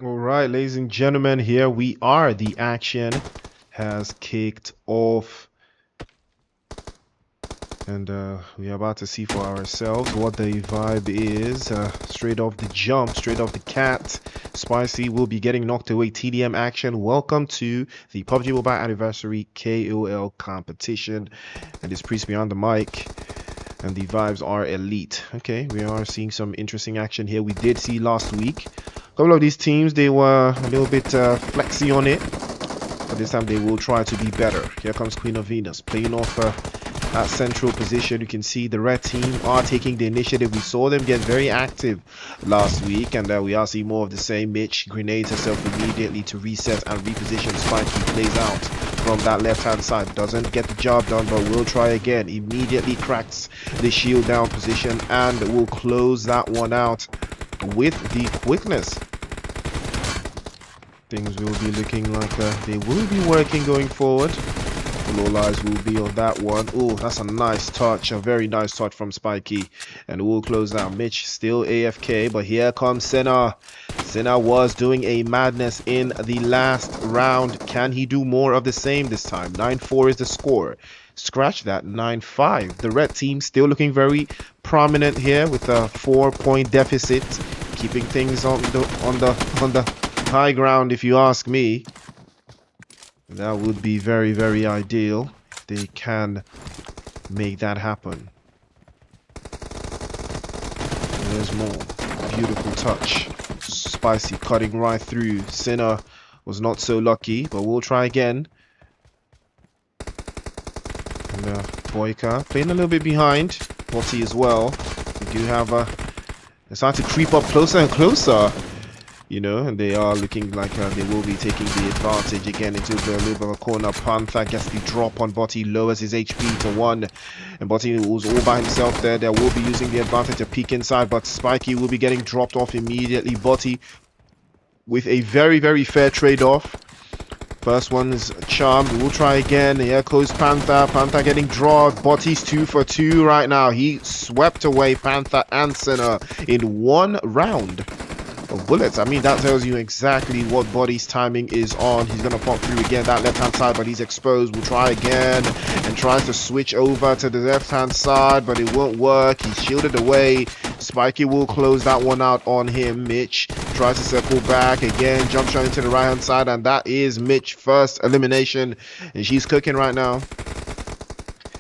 All right, ladies and gentlemen, here we are. The action has kicked off, and we are about to see for ourselves what the vibe is. Straight off the jump, straight off the cat, Spicy will be getting knocked away. TDM action. Welcome to the PUBG Mobile Anniversary KOL competition, and it's Priest behind the mic. And the vibes are elite. Okay, we are seeing some interesting action here. We did see last week a couple of these teams, they were a little bit flexy on it, but this time they will try to be better. Here comes Queen of Venus playing off that central position. You can see the red team are taking the initiative. We saw them get very active last week, and we are seeing more of the same. Mitch grenades herself immediately to reset and reposition. Spiky plays out from that left hand side, doesn't get the job done, but will try again. Immediately cracks the shield down position and will close that one out with the quickness. Things will be looking like they will be working going forward. All eyes will be on that one. Oh, that's a nice touch, a very nice touch from Spiky. And we'll close out. Mitch still AFK, but here comes Senna. Senna was doing a madness in the last round. Can he do more of the same this time? 9-4 is the score. Scratch that, 9-5. The red team still looking very prominent here with a 4-point deficit, keeping things on the high ground, if you ask me. That would be very, very ideal if they can make that happen. There's more. Beautiful touch. Spicy cutting right through. Sinner was not so lucky, but we'll try again. And Boyka playing a little bit behind. Botty as well. We do have they're starting to creep up closer and closer. You know, and they are looking like they will be taking the advantage again into the little corner. Panther gets the drop on Botty, lowers his HP to 1. And Botty was all by himself there. They will be using the advantage to peek inside, but Spiky will be getting dropped off immediately. Botty with a very, very fair trade-off. First one is charmed. We'll try again. Here goes Panther. Panther getting dropped. Botty's 2 for 2 right now. He swept away Panther and Sinner in 1 round of bullets. I mean, that tells you exactly what Body's timing is on. He's gonna pop through again that left hand side, but he's exposed. We'll try again and tries to switch over to the left hand side, but it won't work. He's shielded away. Spiky will close that one out on him. Mitch tries to circle back again, jump shot into the right hand side, and that is Mitch's first elimination, and she's cooking right now.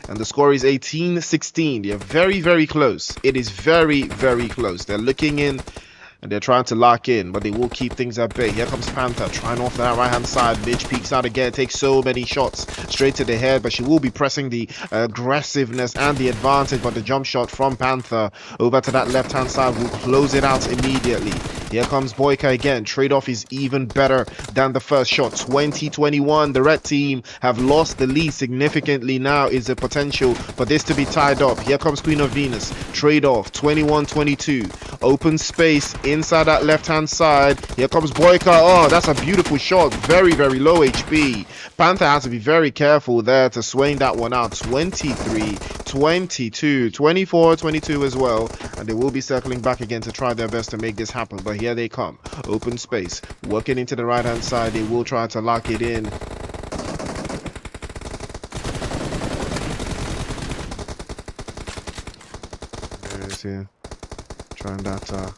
And the score is 18-16. They're very, very close. It is very, very close. They're looking in and they're trying to lock in, but they will keep things at bay. Here comes Panther, trying off that right-hand side. Mitch peeks out again, takes so many shots straight to the head, but she will be pressing the aggressiveness and the advantage, but the jump shot from Panther over to that left-hand side will close it out immediately. Here comes Boyka again. Trade-off is even better than the first shot. 20-21. The red team have lost the lead significantly. Now is a potential for this to be tied up. Here comes Queen of Venus. Trade-off. 21-22. Open space inside that left-hand side. Here comes Boyka. Oh, that's a beautiful shot. Very, very low HP. Panther has to be very careful there to swing that one out. 23-22. 24-22 as well. And they will be circling back again to try their best to make this happen. But here they come. Open space. Working into the right-hand side. They will try to lock it in. There it is here. Trying that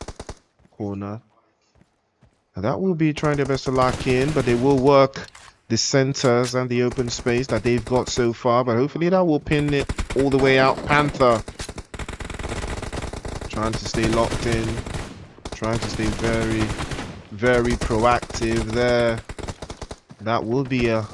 corner. And that will be trying their best to lock in. But they will work the centers and the open space that they've got so far. But hopefully that will pin it all the way out. Panther trying to stay locked in. Trying to stay very, very proactive there. That will be a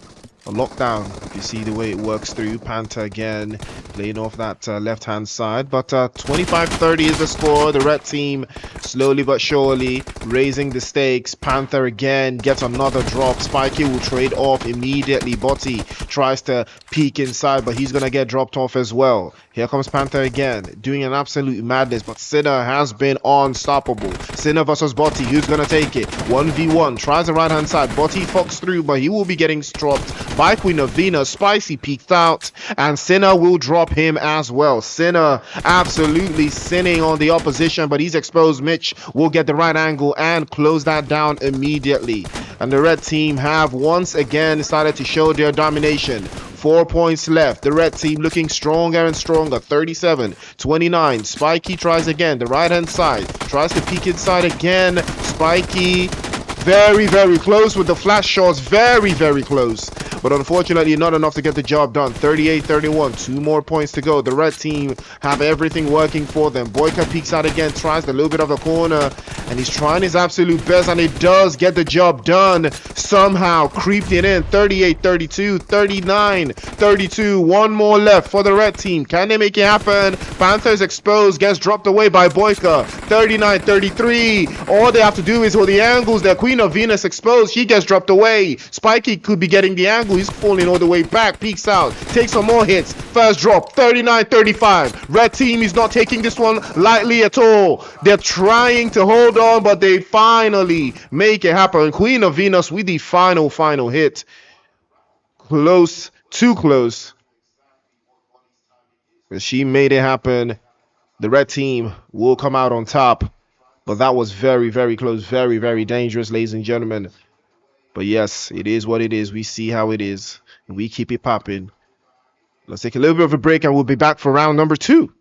lockdown if you see the way it works through. Panther again playing off that left-hand side. But 25-30 is the score. The red team slowly but surely raising the stakes. Panther again gets another drop. Spiky will trade off immediately. Botty tries to peek inside, but he's going to get dropped off as well. Here comes Panther again, doing an absolute madness, but Sinner has been unstoppable. Sinner versus Botty, who's going to take it? 1v1, tries the right-hand side. Botty fucks through, but he will be getting dropped by Queen of Venus. Spicy peeked out, and Sinner will drop him as well. Sinner absolutely sinning on the opposition, but he's exposed. Mitch will get the right angle and close that down immediately. And the red team have once again started to show their domination. 4 points left. The red team looking stronger and stronger. 37-29. Spiky tries again. The right-hand side. Tries to peek inside again. Spiky very, very close with the flash shots. Very, very close. But unfortunately, not enough to get the job done. 38-31. 2 more points to go. The red team have everything working for them. Boyka peeks out again. Tries the little bit of the corner. And he's trying his absolute best. And it does get the job done. Somehow creeped it in. 38-32. 39-32. 1 more left for the red team. Can they make it happen? Panthers exposed. Gets dropped away by Boyka. 39-33. All they have to do is hold the angles. Their Queen of Venus exposed. She gets dropped away. Spiky could be getting the angle. angle. He's falling all the way back. Peeks out. Takes some more hits. First drop. 39-35. Red team is not taking this one lightly at all. They're trying to hold on, but they finally make it happen. Queen of Venus with the final hit. Close. Too close. But she made it happen. The red team will come out on top. But that was very, very close. Very, very dangerous, ladies and gentlemen. But yes, it is what it is. We see how it is. We keep it popping. Let's take a little bit of a break and we'll be back for round number 2.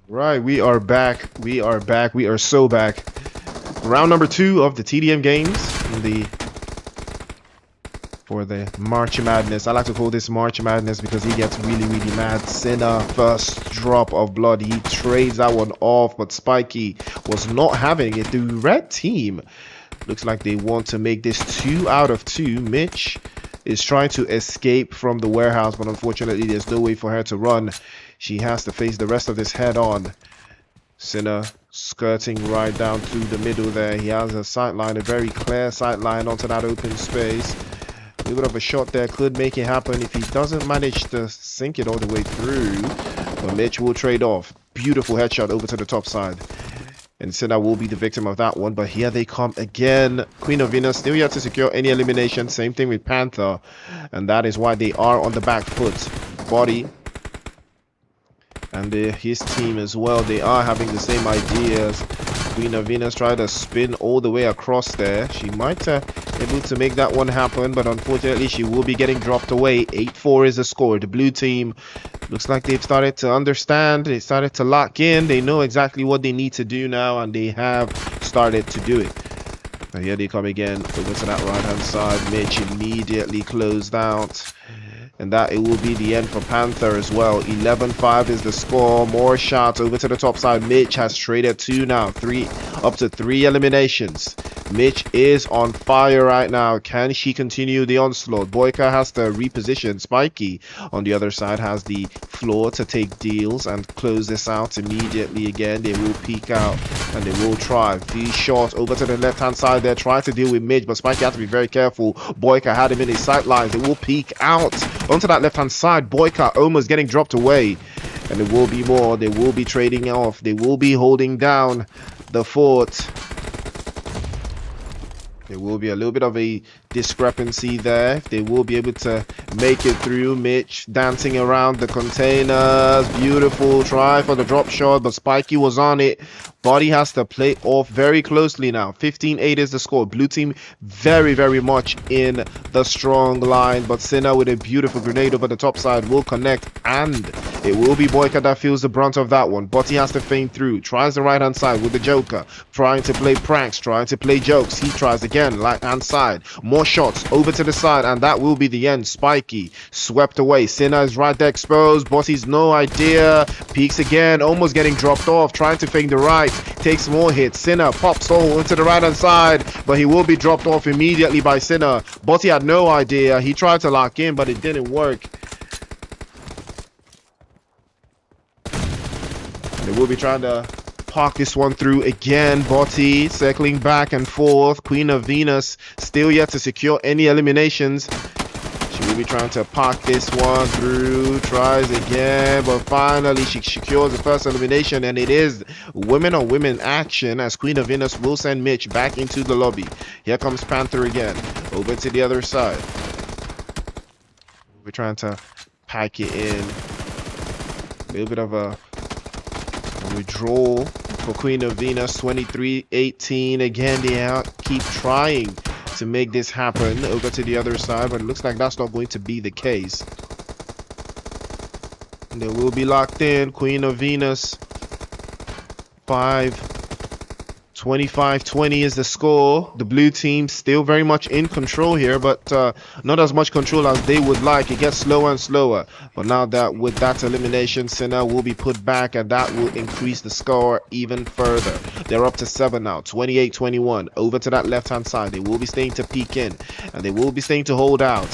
Right, we are back. We are back. We are so back. Round number 2 of the TDM games for the March Madness. I like to call this March Madness because he gets really, really mad. Sinner, first drop of blood. He trades that one off, but Spiky was not having it. The red team looks like they want to make this 2 out of 2. Mitch is trying to escape from the warehouse, but unfortunately there's no way for her to run. She has to face the rest of this head on. Sinner skirting right down through the middle there. He has a sight line, a very clear sight line onto that open space. A little bit of a shot there could make it happen if he doesn't manage to sink it all the way through. But Mitch will trade off. Beautiful headshot over to the top side. And Sinner will be the victim of that one. But here they come again. Queen of Venus still yet to secure any elimination. Same thing with Panther. And that is why they are on the back foot. Body. And his team as well, they are having the same ideas. Queen of Venus tried to spin all the way across there. She might be able to make that one happen, but unfortunately she will be getting dropped away. 8-4 is the score. The blue team looks like they've started to understand. They started to lock in. They know exactly what they need to do now, and they have started to do it. But here they come again over to that right hand side. Mitch immediately closed out. And that it will be the end for Panther as well. 11-5 is the score. More shots over to the top side. Mitch has traded 2 now. Up to 3 eliminations. Mitch is on fire right now. Can she continue the onslaught? Boyka has to reposition. Spiky on the other side has the floor to take deals and close this out immediately again. They will peek out and they will try. These shots over to the left hand side there. Try to deal with Mitch, but Spiky has to be very careful. Boyka had him in his sight lines. They will peek out onto that left hand side. Boyka almost getting dropped away. And there will be more. They will be trading off. They will be holding down the fort. There will be a little bit of a discrepancy there. They will be able to make it through. Mitch dancing around the containers. Beautiful try for the drop shot, but Spiky was on it. Body has to play off very closely now. 15-8 is the score. Blue team very, very much in the strong line, but Sinner with a beautiful grenade over the top side will connect, and it will be Boyka that feels the brunt of that one. But he has to feint through. Tries the right hand side with the Joker, trying to play pranks, trying to play jokes. He tries again, right hand side. More shots over to the side, and that will be the end. Spiky swept away. Sinner is right there exposed. Bossy's no idea. Peeks again, almost getting dropped off, trying to feint the right. Takes more hits. Sinner pops hole into the right hand side, but he will be dropped off immediately by Sinner. Bossy had no idea. He tried to lock in, but it didn't work. They will be trying to park this one through again. Botti circling back and forth. Queen of Venus still yet to secure any eliminations. She will be trying to park this one through. Tries again, but finally she secures the first elimination, and it is women on women action as Queen of Venus will send Mitch back into the lobby. Here comes Panther again. Over to the other side. We're trying to pack it in. A little bit of a withdrawal for Queen of Venus. 23-18 again. They keep trying to make this happen over to the other side, but it looks like that's not going to be the case. They will be locked in. Queen of Venus 25-20 is the score. The blue team still very much in control here, but not as much control as they would like. It gets slower and slower, but now that with that elimination, Sinner will be put back, and that will increase the score even further. They're up to 7 now. 28-21 over to that left hand side. They will be staying to peek in, and they will be staying to hold out.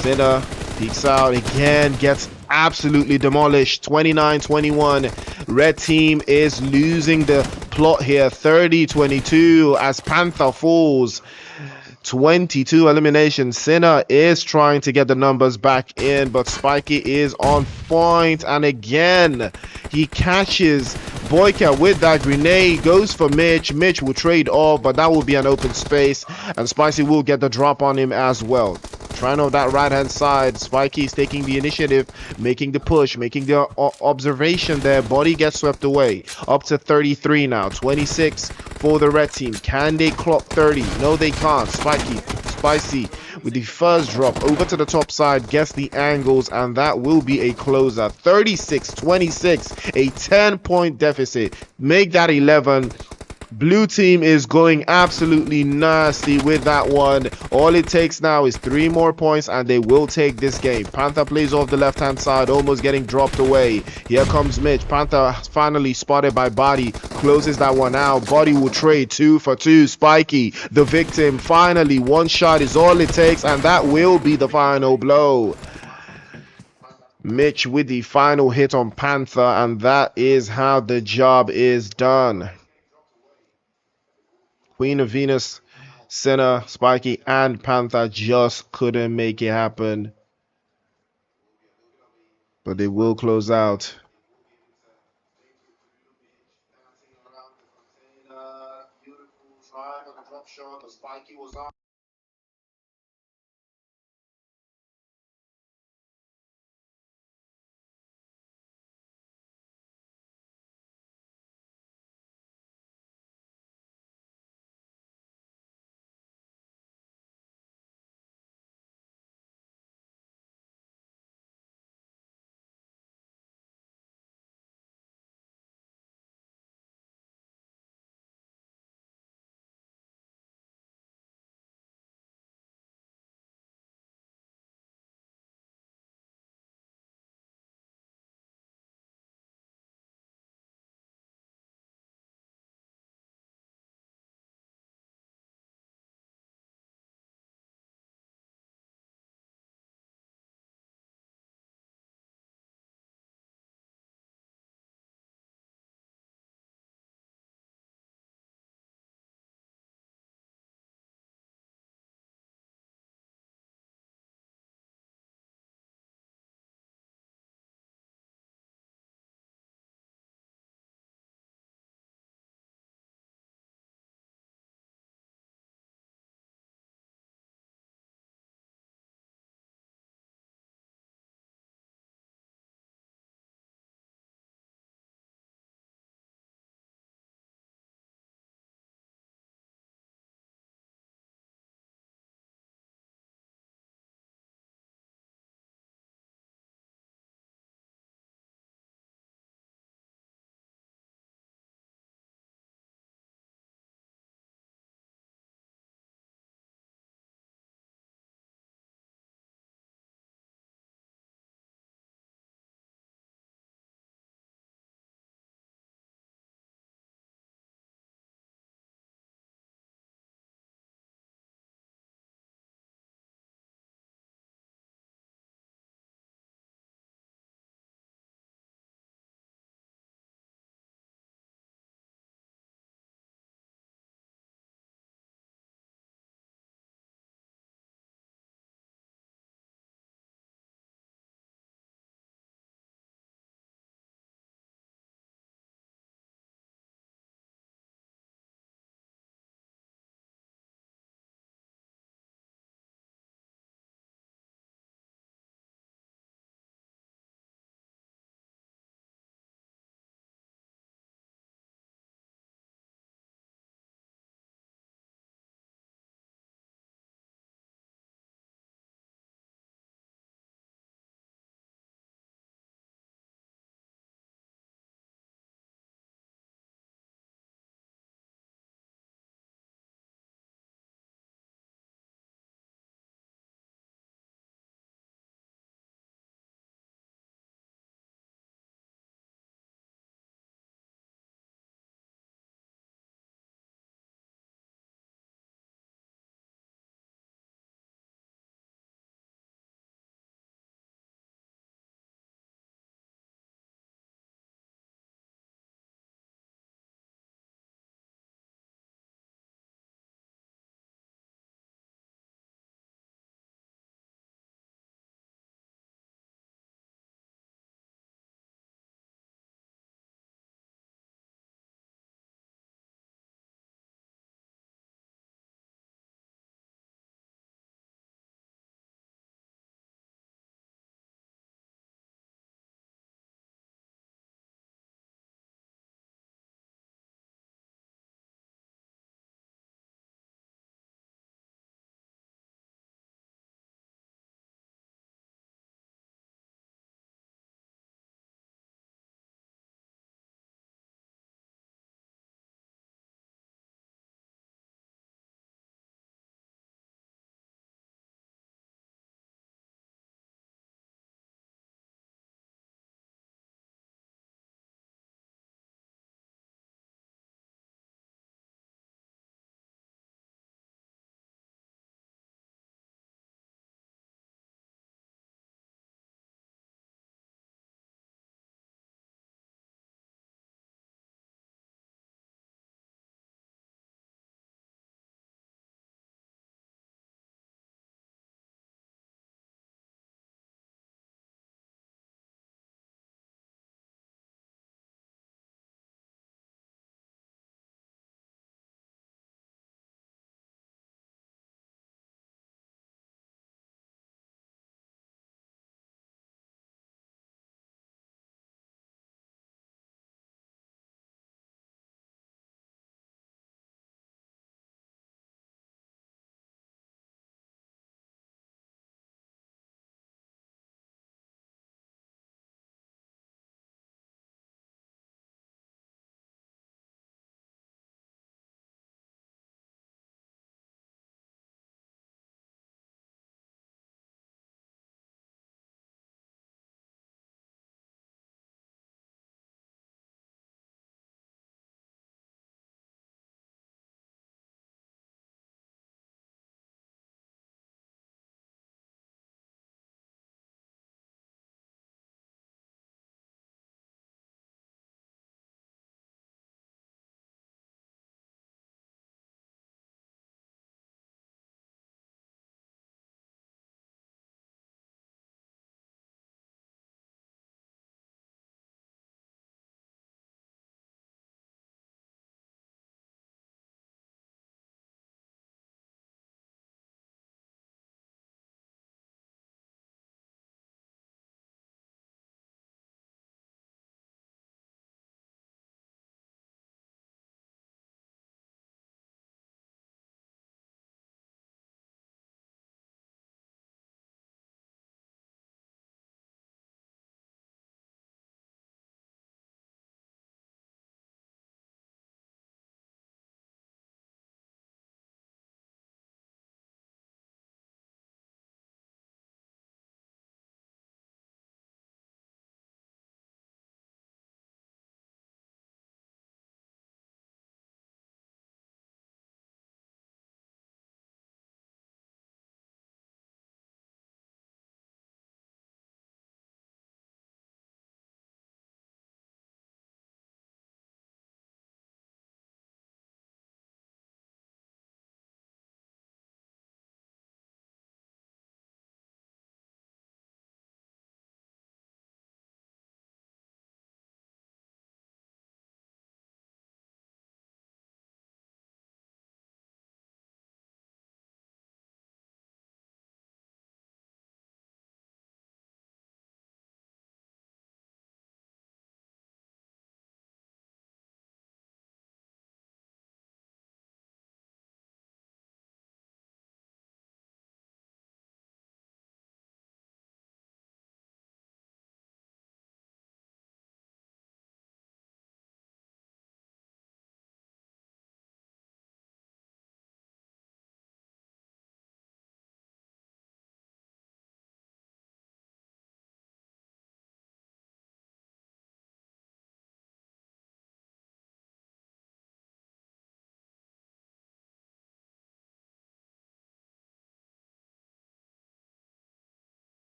Sinner peeks out again, gets absolutely demolished. 29-21. Red team is losing the plot here. 30-22 as Panther falls. 22 eliminations. Sinner is trying to get the numbers back in, but Spiky is on point, and again he catches Boyka with that grenade. Goes for Mitch. Mitch will trade off, but that will be an open space, and Spicy will get the drop on him as well. Trying on that right hand side. Spiky is taking the initiative, making the push, making the observation there. Body gets swept away. Up to 33 now. 26 for the red team. Can they clock 30? No, they can't. Spicy with the first drop over to the top side, guess the angles, and that will be a closer. 36-26, a 10-point deficit. Make that 11. Blue team is going absolutely nasty with that one. All it takes now is 3 more points and they will take this game. Panther plays off the left-hand side, almost getting dropped away. Here comes Mitch. Panther finally spotted by Body. Closes that one out. Body will trade 2 for 2. Spiky, the victim. Finally, one shot is all it takes and that will be the final blow. Mitch with the final hit on Panther, and that is how the job is done. Queen of Venus, Senna, Spiky, and Panther just couldn't make it happen. But they will close out.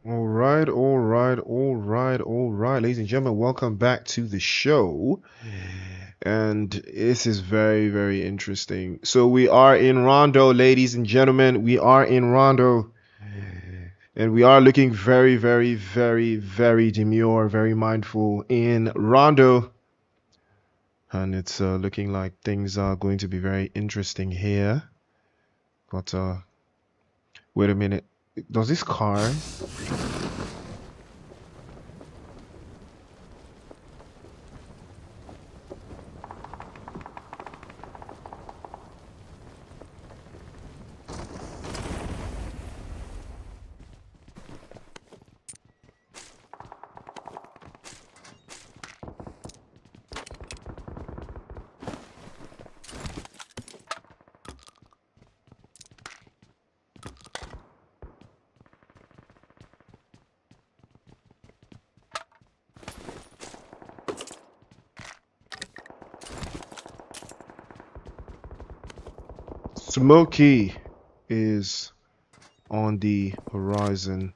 All right, all right, all right, all right, ladies and gentlemen, welcome back to the show. And this is very, very interesting. So we are in Rondo, ladies and gentlemen. We are in Rondo. And we are looking very, very, very, very demure, very mindful in Rondo. And it's looking like things are going to be very interesting here. But wait a minute. Does this car? Smokey is on the horizon.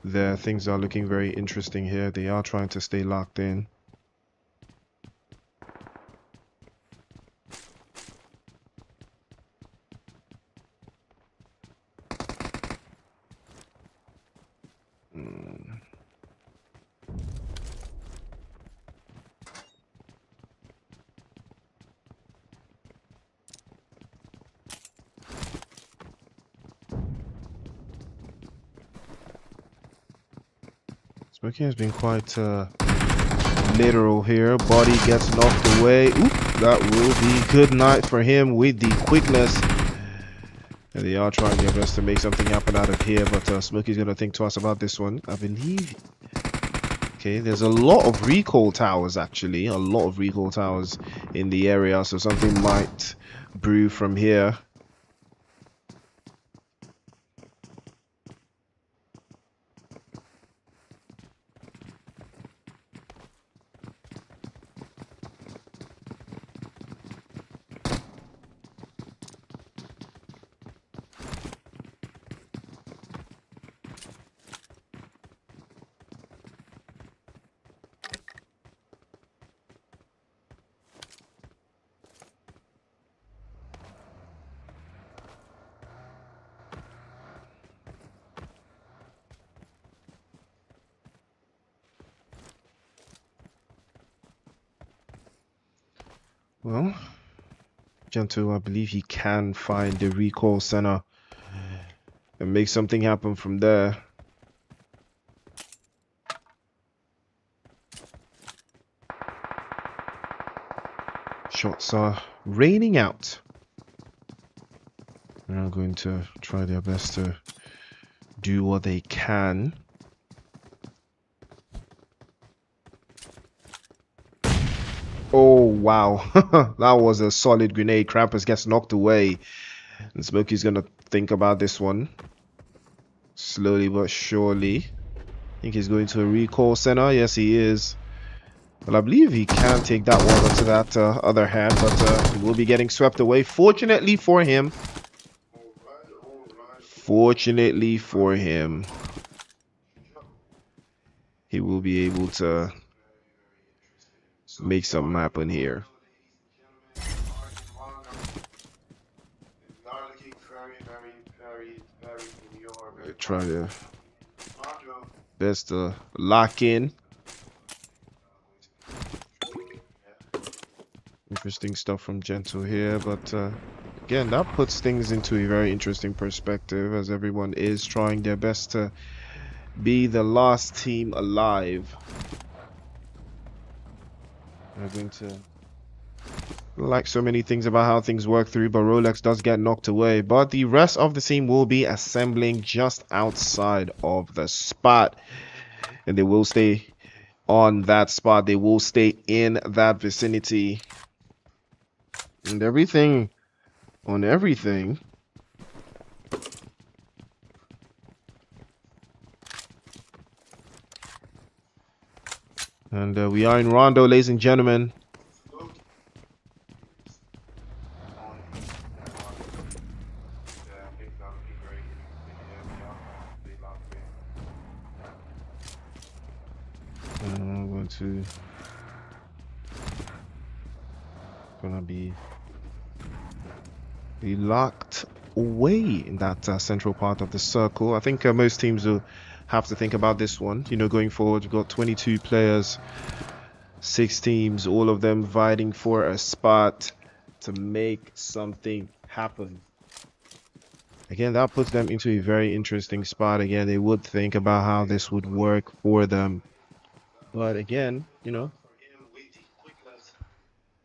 There, things are looking very interesting here. They are trying to stay locked in. Smokey has been quite literal here. Body gets knocked away. Oop, that will be good night for him with the quickness. And they are trying their best to make something happen out of here, but Smokey's going to think twice about this one. I believe... Okay, there's a lot of recall towers, actually. A lot of recall towers in the area, so something might brew from here. Well, Gentile, I believe he can find the recall center and make something happen from there. Shots are raining out. They're now going to try their best to do what they can. Oh, wow. That was a solid grenade. Krampus gets knocked away. And Smokey's going to think about this one. Slowly but surely. I think he's going to a recall center. Yes, he is. Well, I believe he can take that one onto that other hand, but he will be getting swept away. Fortunately for him. Fortunately for him. He will be able to make something happen here. Try to best to lock in. Interesting stuff from Gentle here, but again, that puts things into a very interesting perspective as everyone is trying their best to be the last team alive. They're going to like so many things about how things work through, but Rolex does get knocked away. But the rest of the team will be assembling just outside of the spot, and they will stay on that spot. They will stay in that vicinity, and everything on everything. And we are in Rondo, ladies and gentlemen. Gonna be locked away in that central part of the circle. I think most teams will have to think about this one. You know, going forward, you've got 22 players, 6 teams, all of them vying for a spot to make something happen. Again, that puts them into a very interesting spot. Again, they would think about how this would work for them. But again, you know,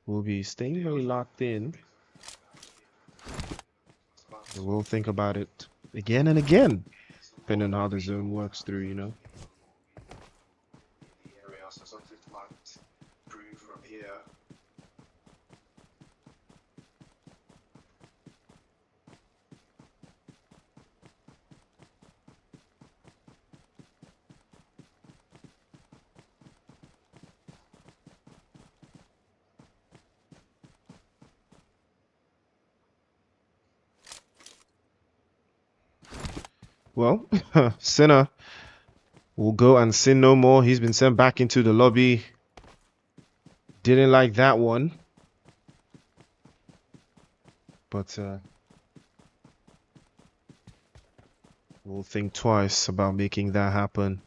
we'll be staying very locked in. We'll think about it again and again, depending on how the zone works through, you know. Well, Sinner will go and sin no more. He's been sent back into the lobby. Didn't like that one. But we'll think twice about making that happen.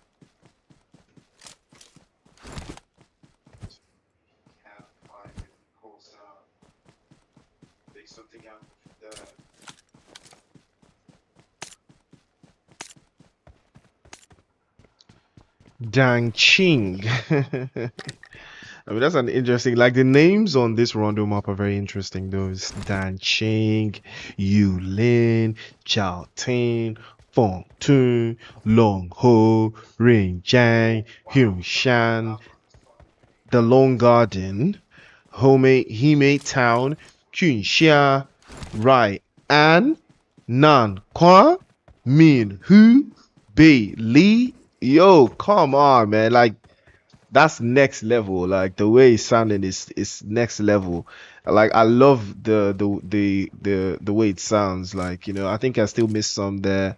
Dang Ching. I mean, that's an interesting, like the names on this Rondo map are very interesting. Those Dan Ching, Yu Lin, Chao Tin, Fong Tun, Long Ho, Ring Jiang, Hyun Shan, The Long Garden, Hime Town, Kun Xia, Rai An, Nan Kwa, Min Hu, Bei Li. Yo, come on, man. Like, that's next level. Like the way it's sounding is next level. Like I love the way it sounds. Like, you know, I think I still miss some there.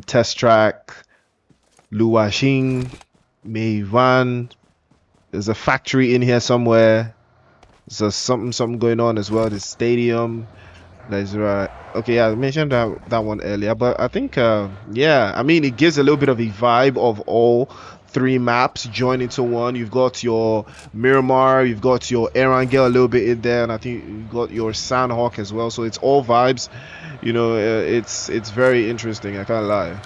Test track, Lua Xing, Mei Van. There's a factory in here somewhere. There's something going on as well. The stadium. That's right. Okay, yeah, I mentioned that one earlier, but I think yeah, I mean it gives a little bit of a vibe of all 3 maps joined into one. You've got your Miramar, you've got your Erangel a little bit in there, and I think you've got your Sandhawk as well. So it's all vibes. You know, it's very interesting. I can't lie.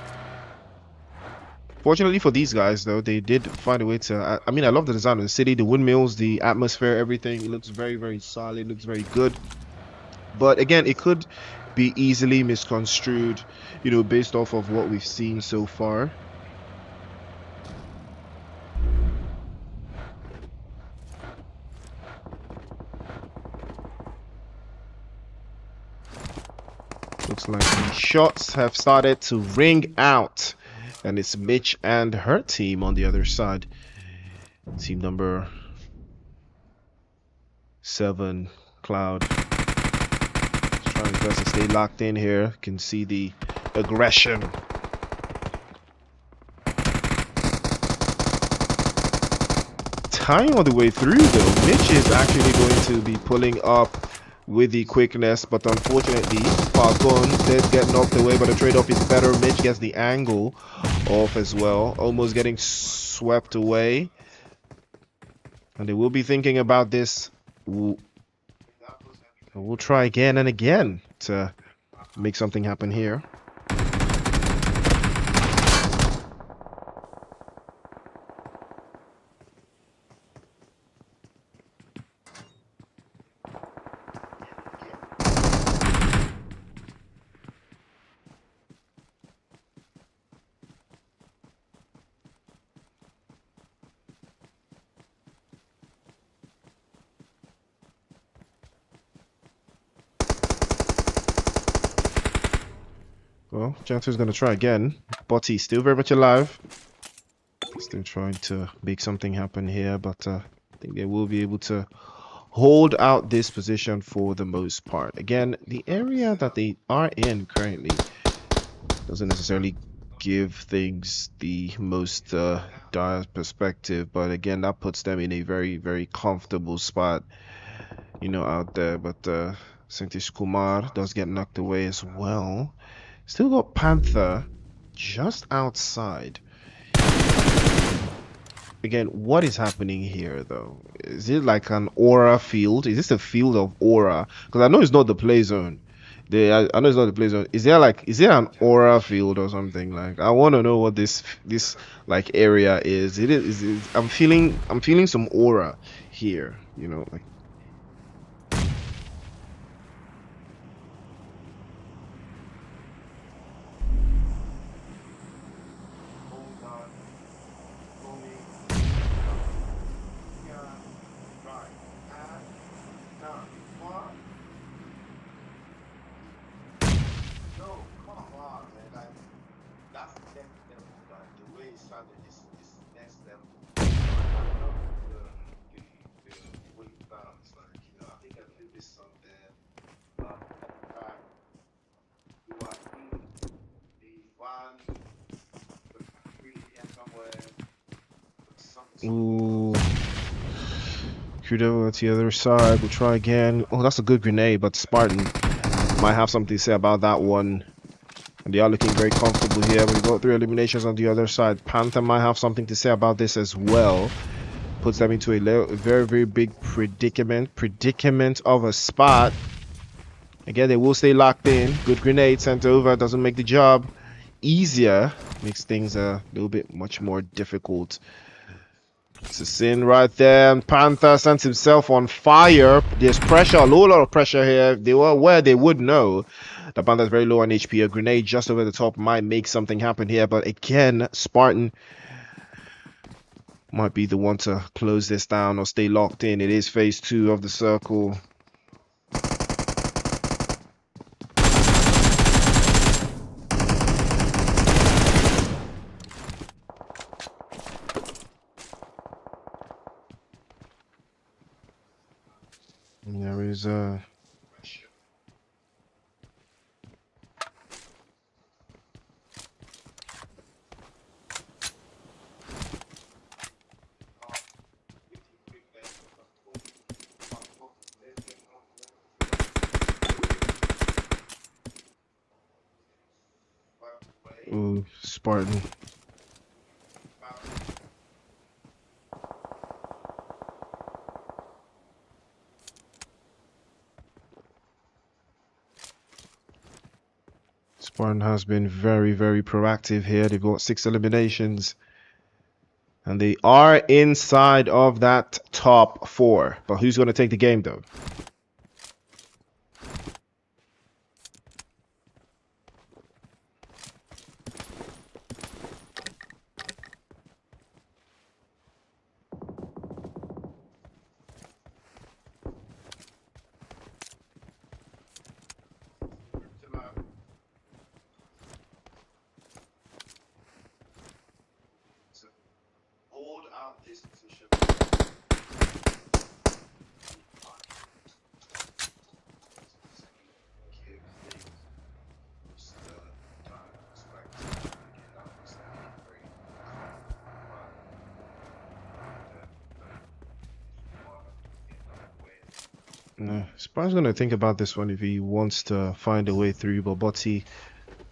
Fortunately for these guys, though, they did find a way to. I mean, I love the design of the city, the windmills, the atmosphere, everything. It looks very, very solid. It looks very good. But again, it could be easily misconstrued, you know, based off of what we've seen so far. Looks like the shots have started to ring out, and it's Mitch and her team on the other side. Team number 7, Cloud. Trying his best to stay locked in here. You can see the aggression. Tying all the way through though. Mitch is actually going to be pulling up with the quickness, but unfortunately Falcon did get knocked away, but the trade-off is better. Mitch gets the angle off as well, almost getting swept away. And they will be thinking about this. We'll try again and again to make something happen here. Well, Jantu's going to try again. Botty still very much alive. Still trying to make something happen here, but I think they will be able to hold out this position for the most part. Again, the area that they are in currently doesn't necessarily give things the most dire perspective, but again, that puts them in a very, very comfortable spot, you know, out there. But Sentish Kumar does get knocked away as well. Still got Panther just outside. Again, what is happening here though? Is it like an aura field? Is this a field of aura? Because I know it's not the play zone. I know it's not the play zone. Is there an aura field or something? Like I want to know what this like area is. I'm feeling some aura here, you know, like ooh. Shoot over to the other side. We'll try again. Oh, that's a good grenade, but Spartan might have something to say about that one. And they are looking very comfortable here. We got 3 eliminations on the other side. Panther might have something to say about this as well. Puts them into a very, very big predicament of a spot. Again, they will stay locked in. Good grenade sent over. Doesn't make the job easier. Makes things a little bit much more difficult. It's a sin right there. And Panther sends himself on fire. There's pressure, a lot of pressure here. If they were aware, they would know. The Panther's very low on HP. A grenade just over the top might make something happen here. But again, Spartan might be the one to close this down or stay locked in. It is phase 2 of the circle. There is ooh, Spartan. Spartan has been very, very proactive here. They've got 6 eliminations. And they are inside of that top 4. But who's going to take the game, though? Spartan's going to think about this one if he wants to find a way through, but Botti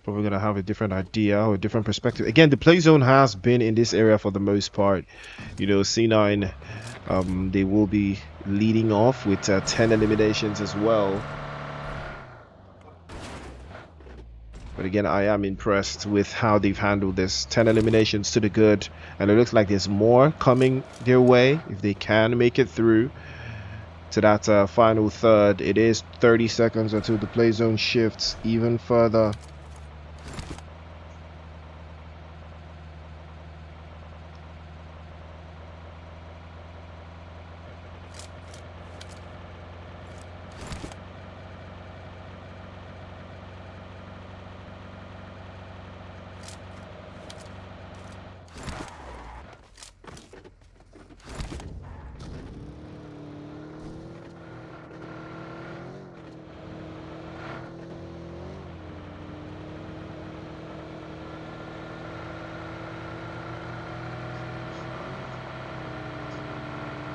probably going to have a different idea or a different perspective. Again, the play zone has been in this area for the most part. You know, C9, they will be leading off with 10 eliminations as well. But again, I am impressed with how they've handled this. 10 eliminations to the good, and it looks like there's more coming their way if they can make it through to that final third. It is 30 seconds until the play zone shifts even further.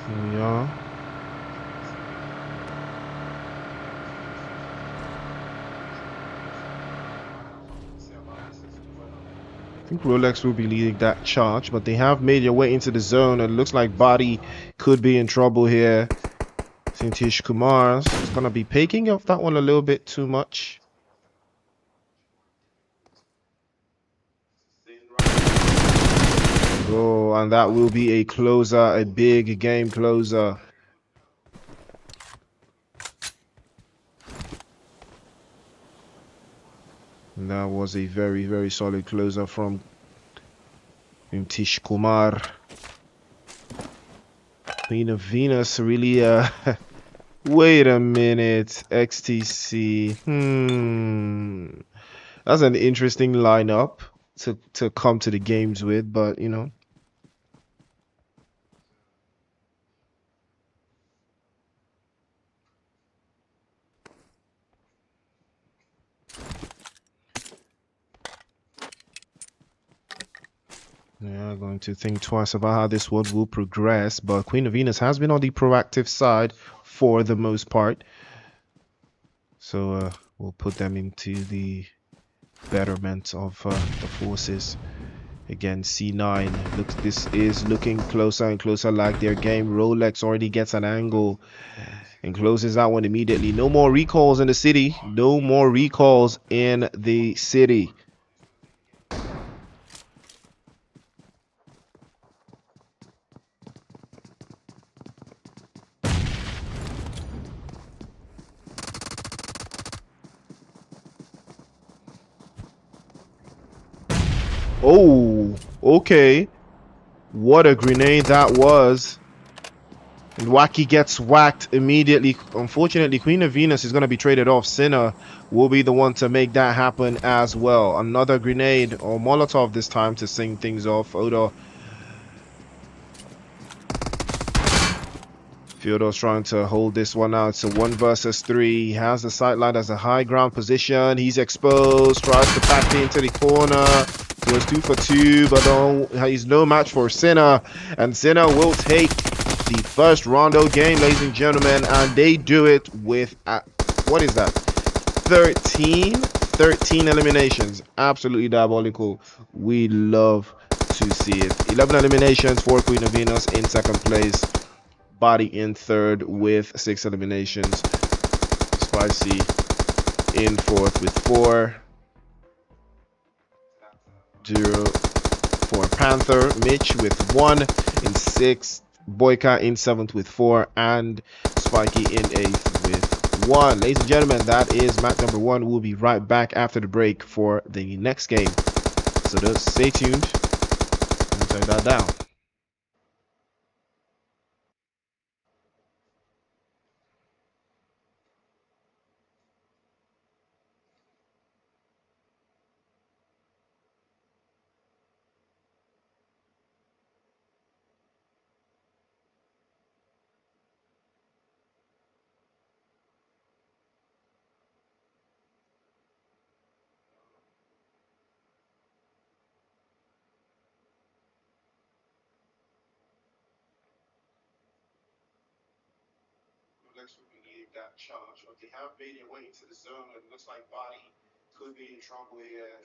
Here we are. I think Rolex will be leading that charge, but they have made their way into the zone. It looks like Body could be in trouble here. Sintish Kumar's is going to be picking off that one a little bit too much. Oh, and that will be a closer, a big game closer. And that was a very, very solid closer from Sintish Kumar. Queen of Venus really, wait a minute, XTC. That's an interesting lineup to come to the games with, but you know. Yeah, going to think twice about how this one will progress, but Queen of Venus has been on the proactive side for the most part. So we'll put them into the betterment of the forces. Again, C9. Looks, this is looking closer and closer like their game. Rolex already gets an angle and closes that one immediately. No more recalls in the city. No more recalls in the city. Oh, okay. What a grenade that was. And Wacky gets whacked immediately. Unfortunately, Queen of Venus is going to be traded off. Sinner will be the one to make that happen as well. Another grenade or Molotov this time to sing things off. Fyodor's trying to hold this one out. It's a 1 versus 3. He has the sideline as a high ground position. He's exposed. Tries to back into the corner. Goes 2 for 2, but no, he's no match for Sinner. And Sinner will take the first rondo game, ladies and gentlemen. And they do it with, what is that? 13 eliminations. Absolutely diabolical. We love to see it. 11 eliminations for Queen of Venus in second place. Body in third with 6 eliminations. Spicy in fourth with 4. 0 for Panther. Mitch with 1 in 6th. Boyka in 7th with 4. And Spiky in 8th with 1. Ladies and gentlemen, that is match number 1. We'll be right back after the break for the next game. So just stay tuned and check that down. Will be needing that charge, but they have made their way into the zone. It looks like Body could be in trouble here.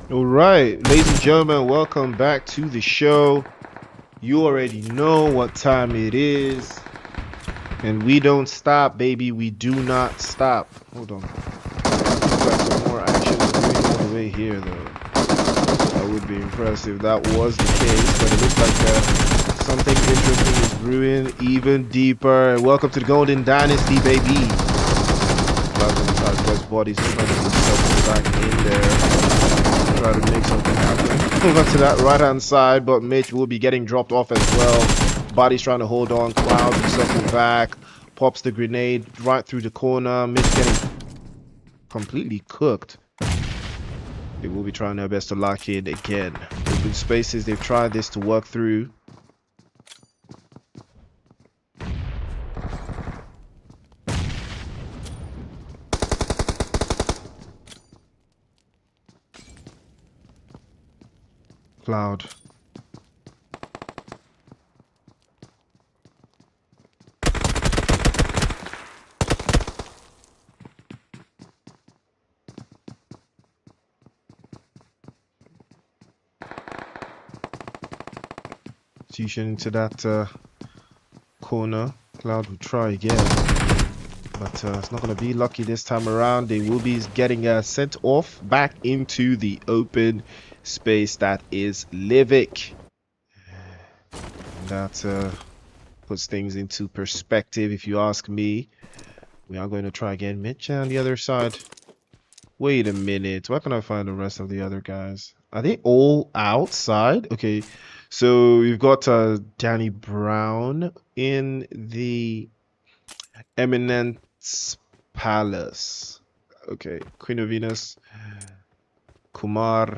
All right, ladies and gentlemen, welcome back to the show. You already know what time it is, and we don't stop, baby. We do not stop. Hold on. Looks like some more action is going all the way here, though. That would be impressive if that was the case, but it looks like something interesting is brewing even deeper. Welcome to the Golden Dynasty, baby. Plasma bodies trying to move back in there. Try to make something happen. Over to that right hand side, but Mitch will be getting dropped off as well. Body's trying to hold on. Cloud will circle back. Pops the grenade right through the corner. Mitch getting completely cooked. They will be trying their best to lock in again. Open spaces, they've tried this to work through. Cloud. Fusion into that corner. Cloud will try again, but it's not going to be lucky this time around. They will be getting sent off back into the open space that is Livik. That puts things into perspective, if you ask me. We are going to try again. Mitch on the other side. Wait a minute. Where can I find the rest of the other guys? Are they all outside? Okay, so we've got Danny Brown in the Eminence Palace. Okay, Queen of Venus, Kumar.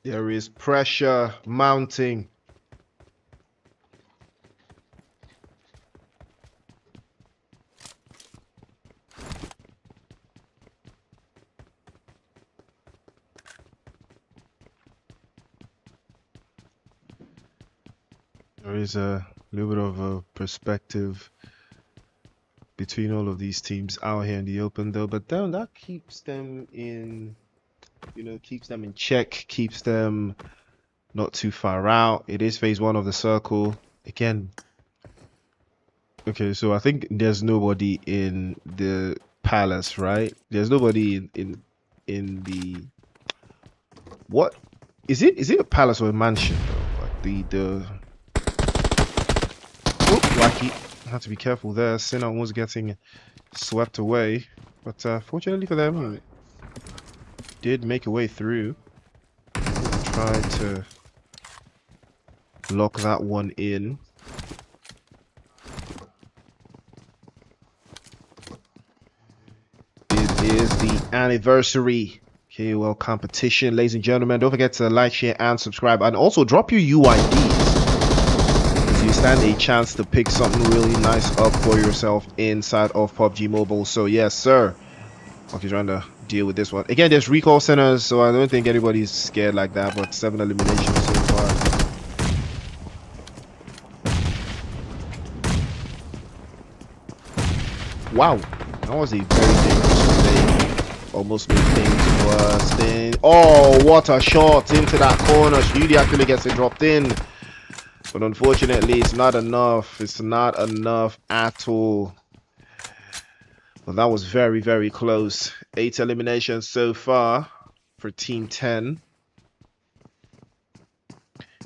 There is pressure mounting. There is a little bit of a perspective between all of these teams out here in the open, though, but then that keeps them in, keeps them in check, keeps them not too far out. It is phase one of the circle again. Okay, so I think there's nobody in the palace, right? There's nobody in the what is it? Is it a palace or a mansion though? Like the oh, lucky. I have to be careful there. Sinner was getting swept away, but fortunately for them, did make a way through. Tried to lock that one in. It is the anniversary KOL competition, ladies and gentlemen. Don't forget to like, share, and subscribe, and also drop your UIDs. You stand a chance to pick something really nice up for yourself inside of PUBG Mobile. So yes, sir. Okay, trying to deal with this one again. There's recall centers, so I don't think anybody's scared like that, but 7 eliminations so far. Wow, that was a very dangerous play. Almost made things worse. Oh, what a shot into that corner. Shudi actually gets it dropped in. But unfortunately, it's not enough. It's not enough at all. Well, that was very, very close. 8 eliminations so far for Team 10.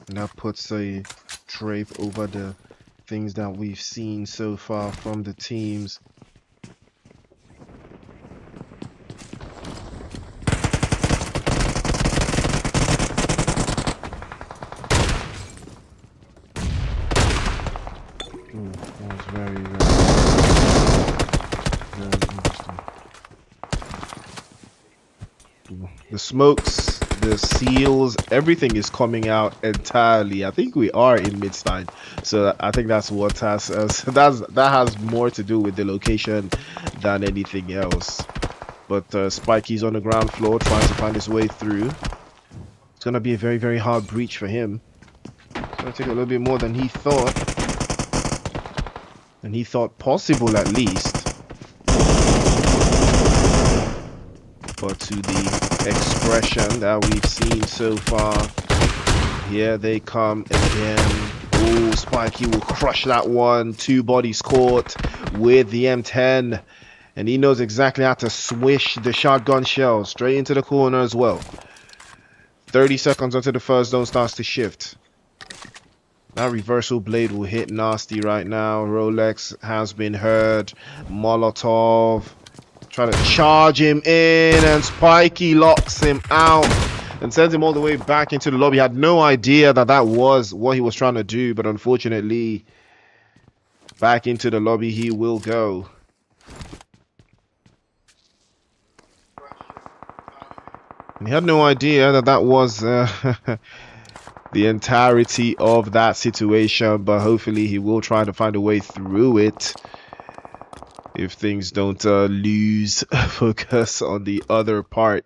And that puts a drape over the things that we've seen so far from the teams. The smokes, the seals, everything is coming out entirely. I think we are in Midstein, so I think that's what has that has more to do with the location than anything else. But Spikey's on the ground floor trying to find his way through. It's gonna be a very, very hard breach for him. It's gonna take a little bit more than he thought, possible at least. But to the expression that we've seen so far, here they come again. Oh, Spikey will crush that one. 2 bodies caught with the M10. And he knows exactly how to swish the shotgun shell straight into the corner as well. 30 seconds until the first zone starts to shift. That reversal blade will hit nasty right now. Rolex has been heard. Molotov trying to charge him in, and Spikey locks him out and sends him all the way back into the lobby. Had no idea that that was what he was trying to do, but unfortunately, back into the lobby he will go. And he had no idea that that was the entirety of that situation, but hopefully he will try to find a way through it if things don't lose focus on the other part.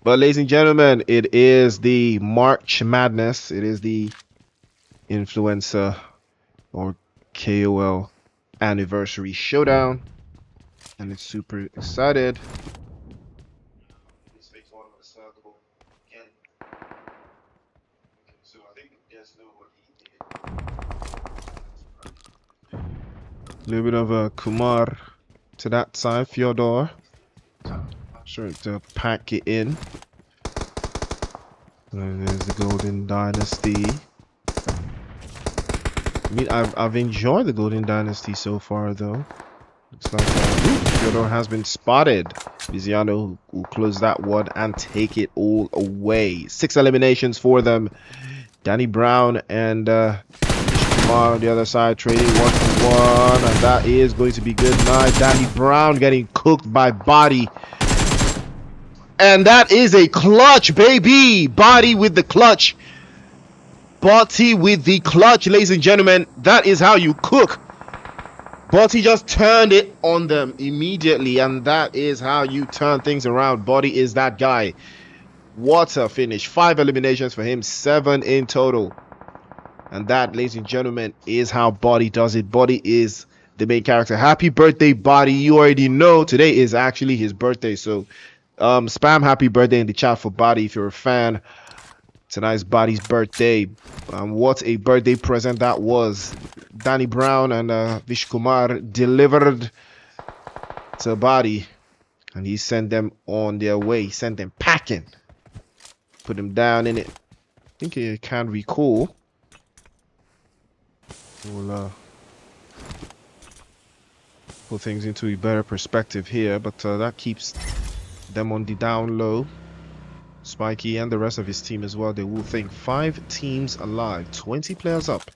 But ladies and gentlemen, it is the March Madness. It is the influencer or KOL anniversary showdown, and it's super excited. A little bit of a Kumar to that side, Fyodor. Sure to pack it in. And there's the Golden Dynasty. I mean, I've enjoyed the Golden Dynasty so far, though. Looks like Fyodor has been spotted. Viziano will close that one and take it all away. 6 eliminations for them. Danny Brown and Kumar on the other side trading 1-1, and that is going to be good night. Danny Brown getting cooked by Body. And that is a clutch, baby! Body with the clutch. Body with the clutch, ladies and gentlemen. That is how you cook. Body just turned it on them immediately, and that is how you turn things around. Body is that guy. What a finish. 5 eliminations for him, 7 in total. And that, ladies and gentlemen, is how Body does it. Body is the main character. Happy birthday, Body. You already know today is actually his birthday, so spam happy birthday in the chat for Body if you're a fan. Tonight's Body's birthday. What a birthday present that was. Danny Brown and Vish Kumar delivered to Body, and he sent them on their way. He sent them packing. Put them down in it. I think you can recall. We'll put things into a better perspective here, but that keeps them on the down low. Spikey and the rest of his team as well. They will think 5 teams alive, 20 players up.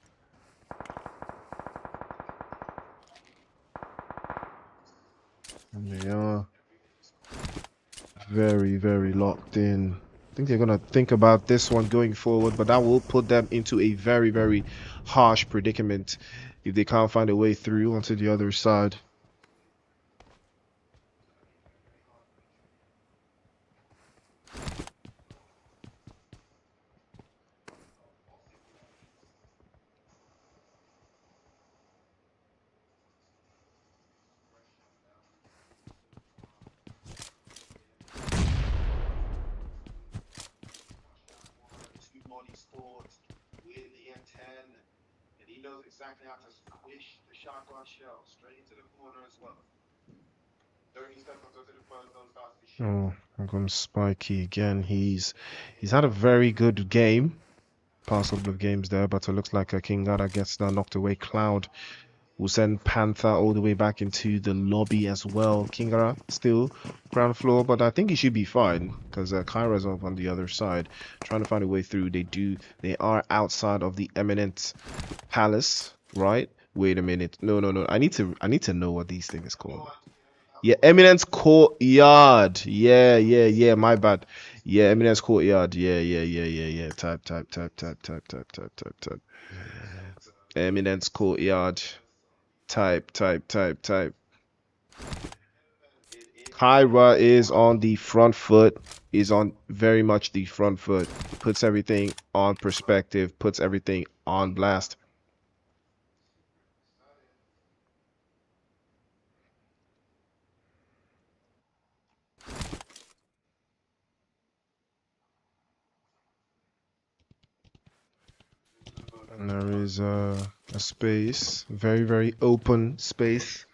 And they are very, very locked in. I think they're going to think about this one going forward, but that will put them into a very, very harsh predicament if they can't find a way through onto the other side. Exactly how to squish the shotgun shell straight into the corner as well. 30 seconds until the first zone starts to shoot. Oh, here comes Spikey again. He's had a very good game, past couple of games there, but it looks like Kingara gets knocked away. Cloud will send Panther all the way back into the lobby as well. Kingara still ground floor, but I think he should be fine because Kyra's up on the other side, trying to find a way through. They are outside of the Eminent Palace, right? Wait a minute. No. I need to know what these things called. Yeah, Eminence Courtyard. Yeah. My bad. Yeah, Eminence Courtyard. Yeah. Type. Eminence Courtyard. Type. Kyra is on the front foot. Is on very much the front foot. Puts everything on perspective. Puts everything on blast. And there is a space, very open space,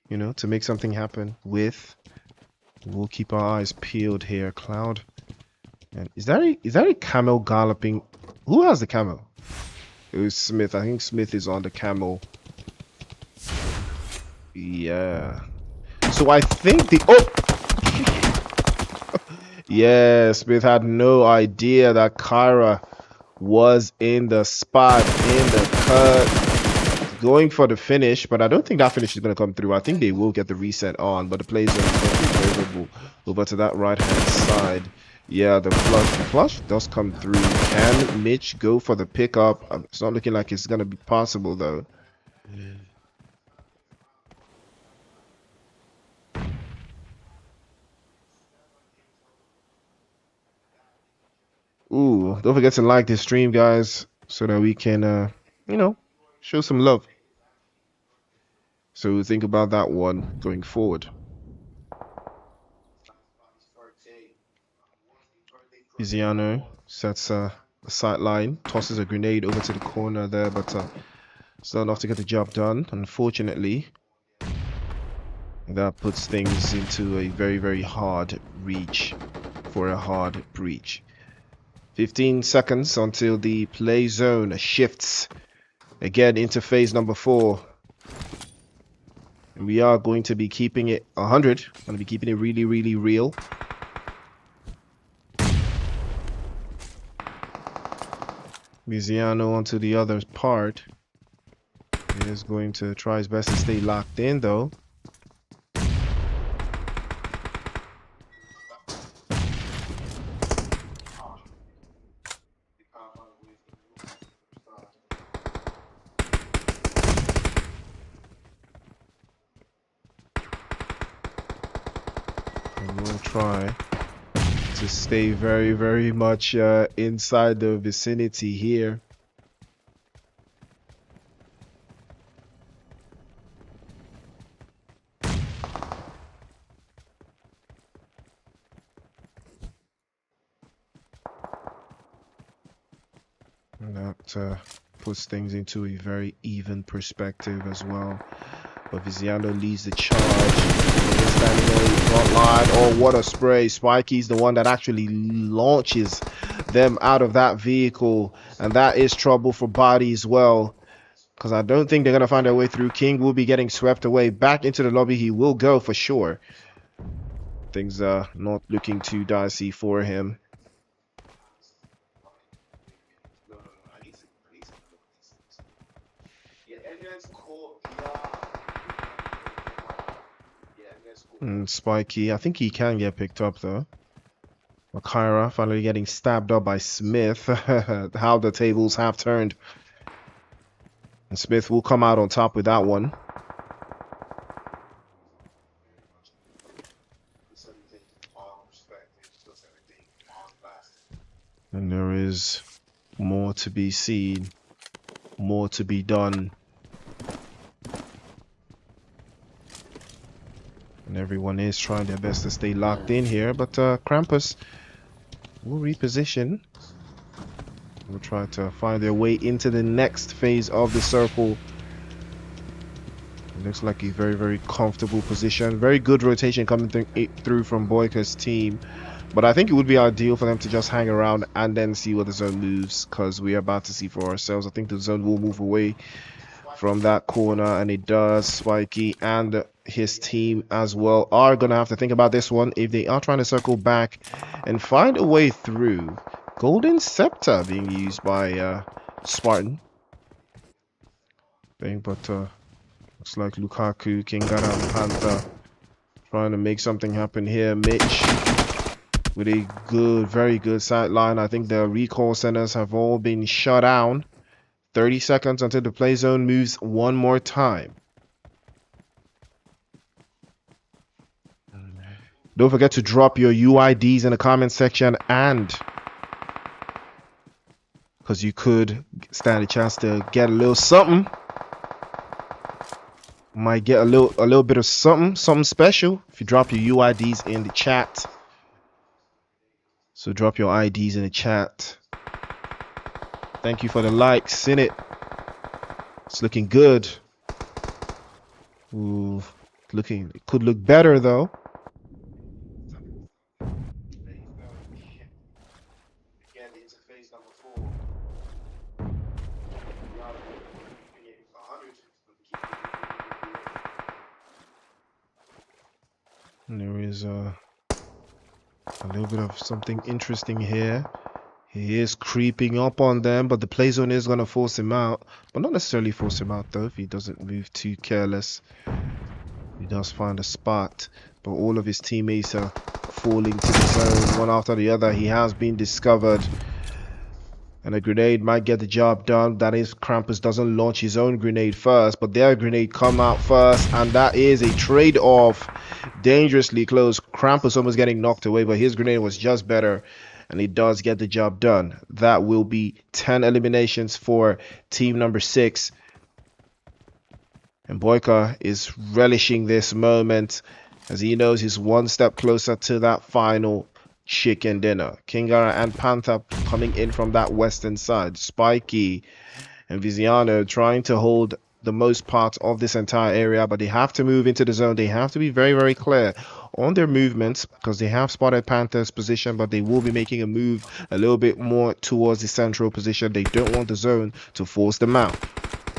you know, to make something happen with. We'll keep our eyes peeled here, Cloud. And is that a camel galloping? Who has the camel? It was Smith. I think Smith is on the camel. Yeah. So I think the yeah, Smith had no idea that Kyra was in the spot, in the cut, going for the finish, but I don't think that finish is going to come through. I think they will get the reset on, but the plays are favorable over to that right-hand side. Yeah, the flush does come through. Can Mitch go for the pickup? It's not looking like it's going to be possible, though. Ooh, don't forget to like this stream, guys, so that we can, you know, show some love. So think about that one going forward. Iziano sets a sight line, tosses a grenade over to the corner there, but it's not enough to get the job done. Unfortunately, that puts things into a very hard reach for a hard breach. 15 seconds until the play zone shifts again into phase number 4. And we are going to be keeping it 100. Going to be keeping it really real. Miziano onto the other part. He is going to try his best to stay locked in, though. And we'll try to stay very much inside the vicinity here. And that puts things into a very even perspective as well. But Viziano leads the charge. He's standing on the front line. Oh, what a spray. Spikey's the one that actually launches them out of that vehicle. And that is trouble for Body as well, because I don't think they're going to find their way through. King will be getting swept away. Back into the lobby he will go for sure. Things are not looking too dicey for him. Spikey, I think he can get picked up though. Kyra finally getting stabbed up by Smith. How the tables have turned. And Smith will come out on top with that one. And there is more to be seen, more to be done. And everyone is trying their best to stay locked in here, but Krampus will reposition. Will try to find their way into the next phase of the circle. It looks like a very comfortable position. Very good rotation coming through from Boyka's team. But I think it would be ideal for them to just hang around and then see what the zone moves, because we are about to see for ourselves. I think the zone will move away from that corner, and it does. Spikey and his team as well are going to have to think about this one if they are trying to circle back and find a way through. Golden Scepter being used by Spartan. But looks like Lukaku, Kingara, and Panther Trying to make something happen here. Mitch with a good, very good sideline. I think the recall centers have all been shut down. 30 seconds until the play zone moves one more time. Don't forget to drop your UIDs in the comment section, and because you could stand a chance to get a little something. Might get a little bit of something special if you drop your UIDs in the chat. So drop your IDs in the chat. Thank you for the likes in it. It's looking good. Ooh, it could look better though. And there is a little bit of something interesting here. He is creeping up on them, but the play zone is going to force him out. But not necessarily force him out, though, if he doesn't move too careless. He does find a spot, but all of his teammates are falling to the zone, one after the other. He has been discovered, and a grenade might get the job done. That is, Krampus doesn't launch his own grenade first, but their grenade come out first, and that is a trade-off. Dangerously close. Krampus almost getting knocked away, but his grenade was just better, and he does get the job done. That will be 10 eliminations for team number 6. And Boyka is relishing this moment as he knows he's one step closer to that final chicken dinner. Kingara and Panther coming in from that western side. Spiky and Viziano trying to hold the most part of this entire area, but they have to move into the zone. They have to be very, very clear on their movements because they have spotted Panther's position, but they will be making a move a little bit more towards the central position. They don't want the zone to force them out.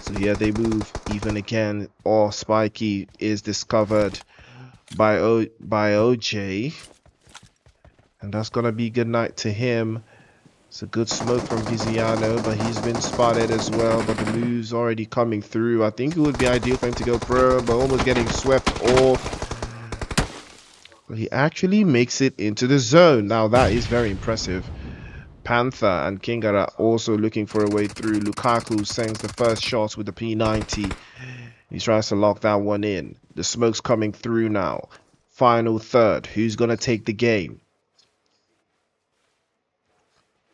So here they move even again. Or Spiky is discovered by OJ, and that's gonna be good night to him. It's a good smoke from Viziano, but he's been spotted as well. But the move's already coming through. I think it would be ideal for him to go pro, but almost getting swept off. But he actually makes it into the zone. Now that is very impressive. Panther and Kingara also looking for a way through. Lukaku sends the first shots with the P90. He tries to lock that one in. The smoke's coming through now. Final third. Who's going to take the game?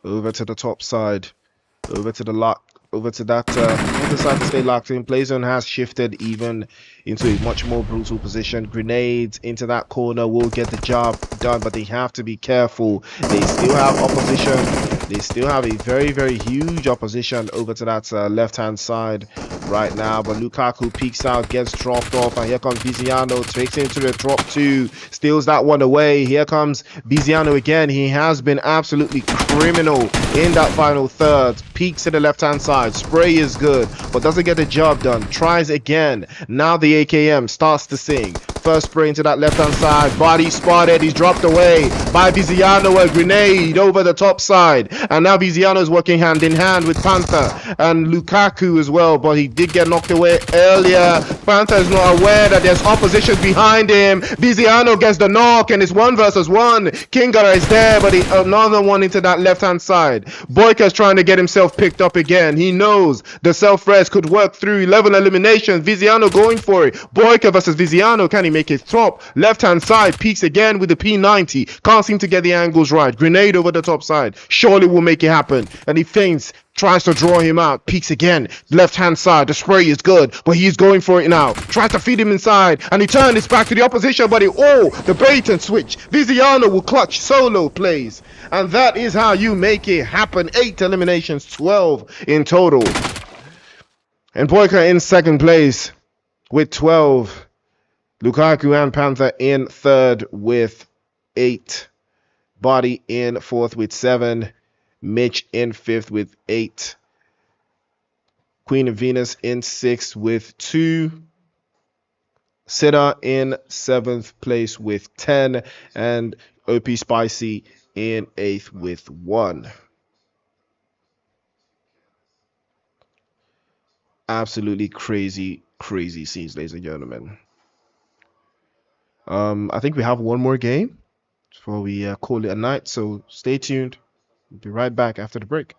Over to the top side. Over to the lock. Over to that other side to stay locked in. Playzone has shifted even into a much more brutal position. Grenades into that corner will get the job done, but they have to be careful. They still have opposition. They still have a very, very huge opposition over to that left-hand side right now. But Lukaku peeks out, gets dropped off, and here comes Viziano, takes him to the drop 2, steals that one away. Here comes Viziano again. He has been absolutely criminal in that final third. Peeks to the left-hand side. Spray is good, but doesn't get the job done. Tries again. Now the AKM starts to sing. First spray into that left-hand side. Body spotted. He's dropped away by Viziano. A grenade over the top side. And now Viziano is working hand in hand with Panther and Lukaku as well. But he did get knocked away earlier. Panther is not aware that there's opposition behind him. Viziano gets the knock and it's 1 versus 1. Kingara is there, but another one into that left-hand side. Boyka is trying to get himself picked up again. He knows the self-res could work through 11 eliminations. Viziano going for it. Boyka versus Viziano. Can he make it top? Left-hand side. Peaks again with the P90. Can't seem to get the angles right. Grenade over the top side. Surely will make it happen. And he feints. Tries to draw him out. Peeks again. Left-hand side. The spray is good, but he's going for it now. Tries to feed him inside. And he turned his back to the opposition, but the bait and switch. Viziano will clutch solo plays. And that is how you make it happen. 8 eliminations, 12 in total. And Boyka in second place with 12. Lukaku and Panther in third with 8. Body in fourth with 7. Mitch in 5th with 8. Queen of Venus in 6th with 2. Siddha in 7th place with 10. And OP Spicy in 8th with 1. Absolutely crazy, crazy scenes, ladies and gentlemen. I think we have one more game before we call it a night. So stay tuned. We'll be right back after the break.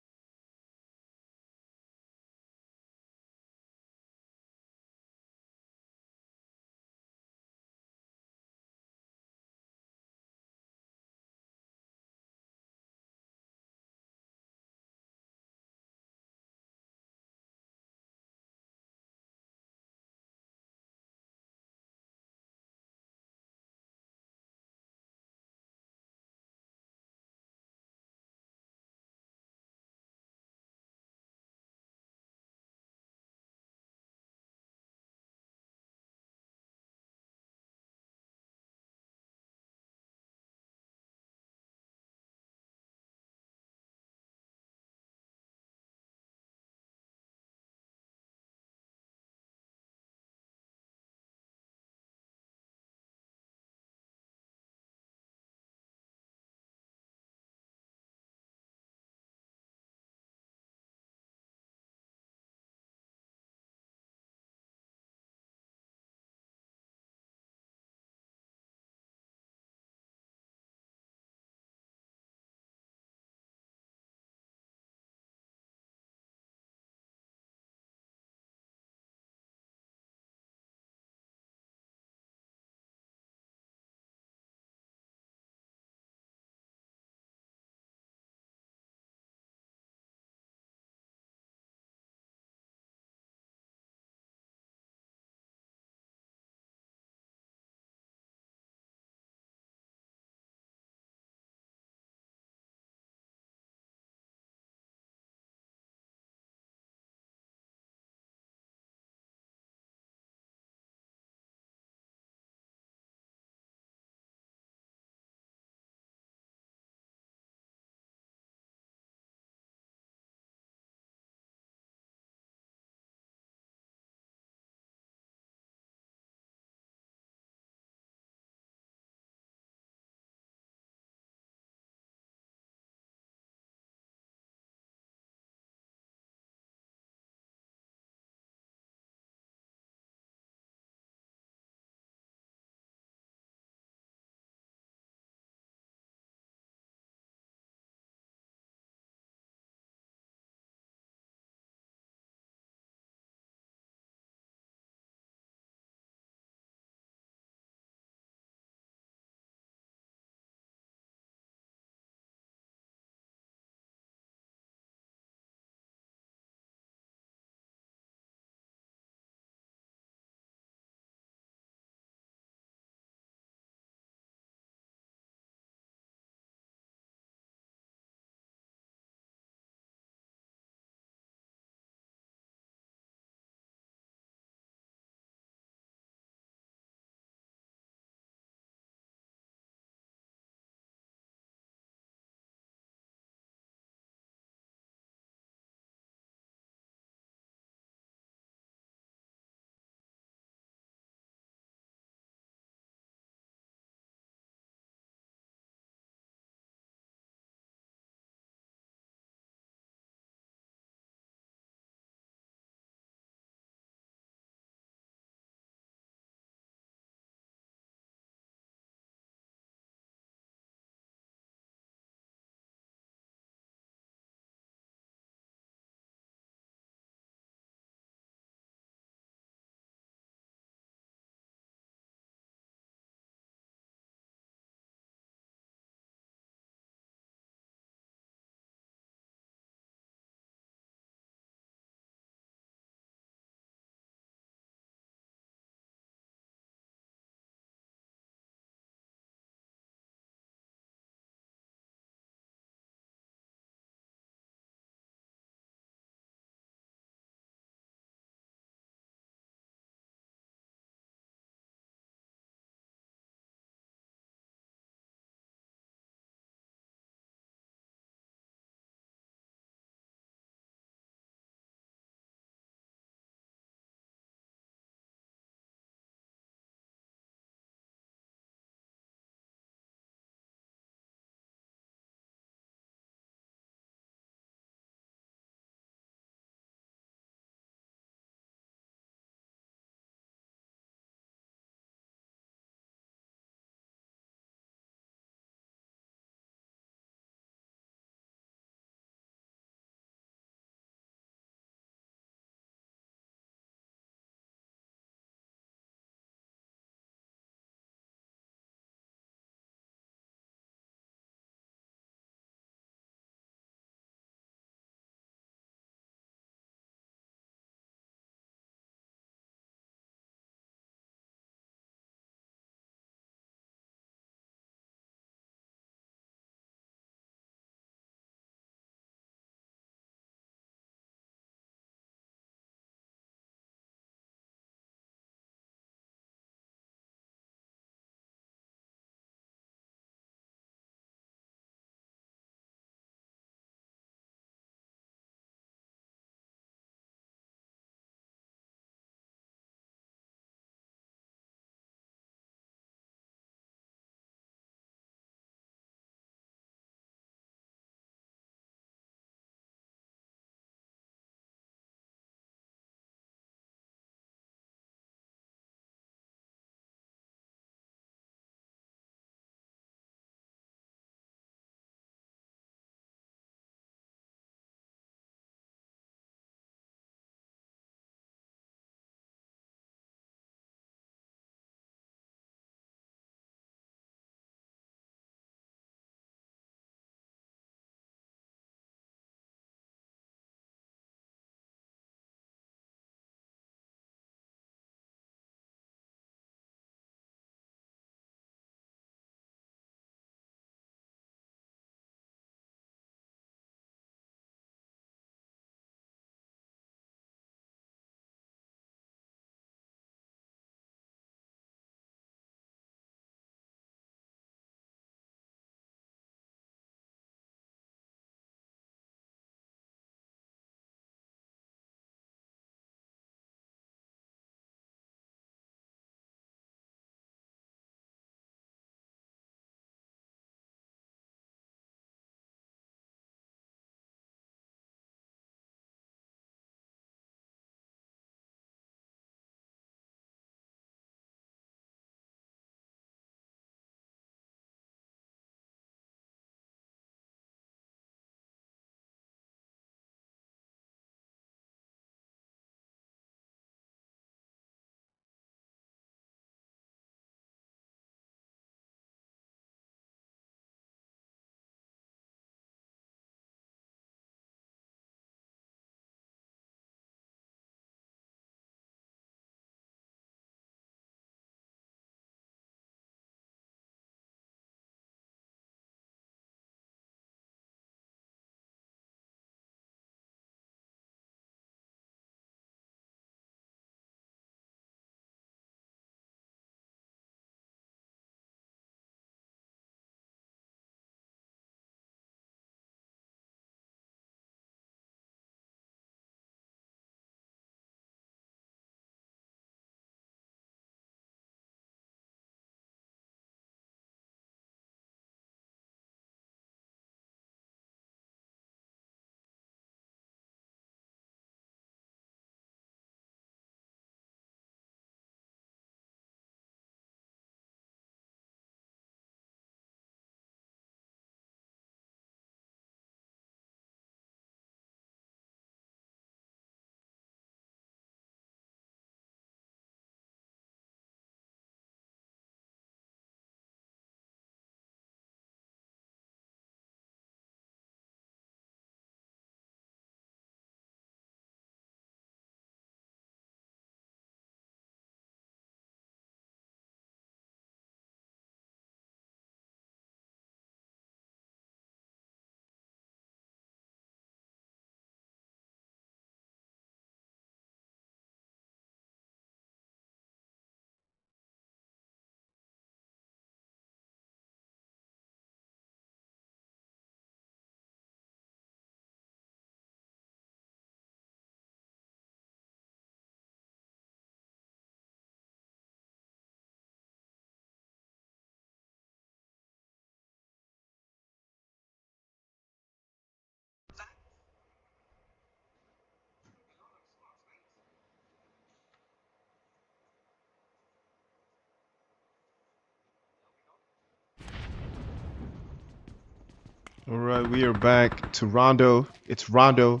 All right, we are back to Rondo. It's Rondo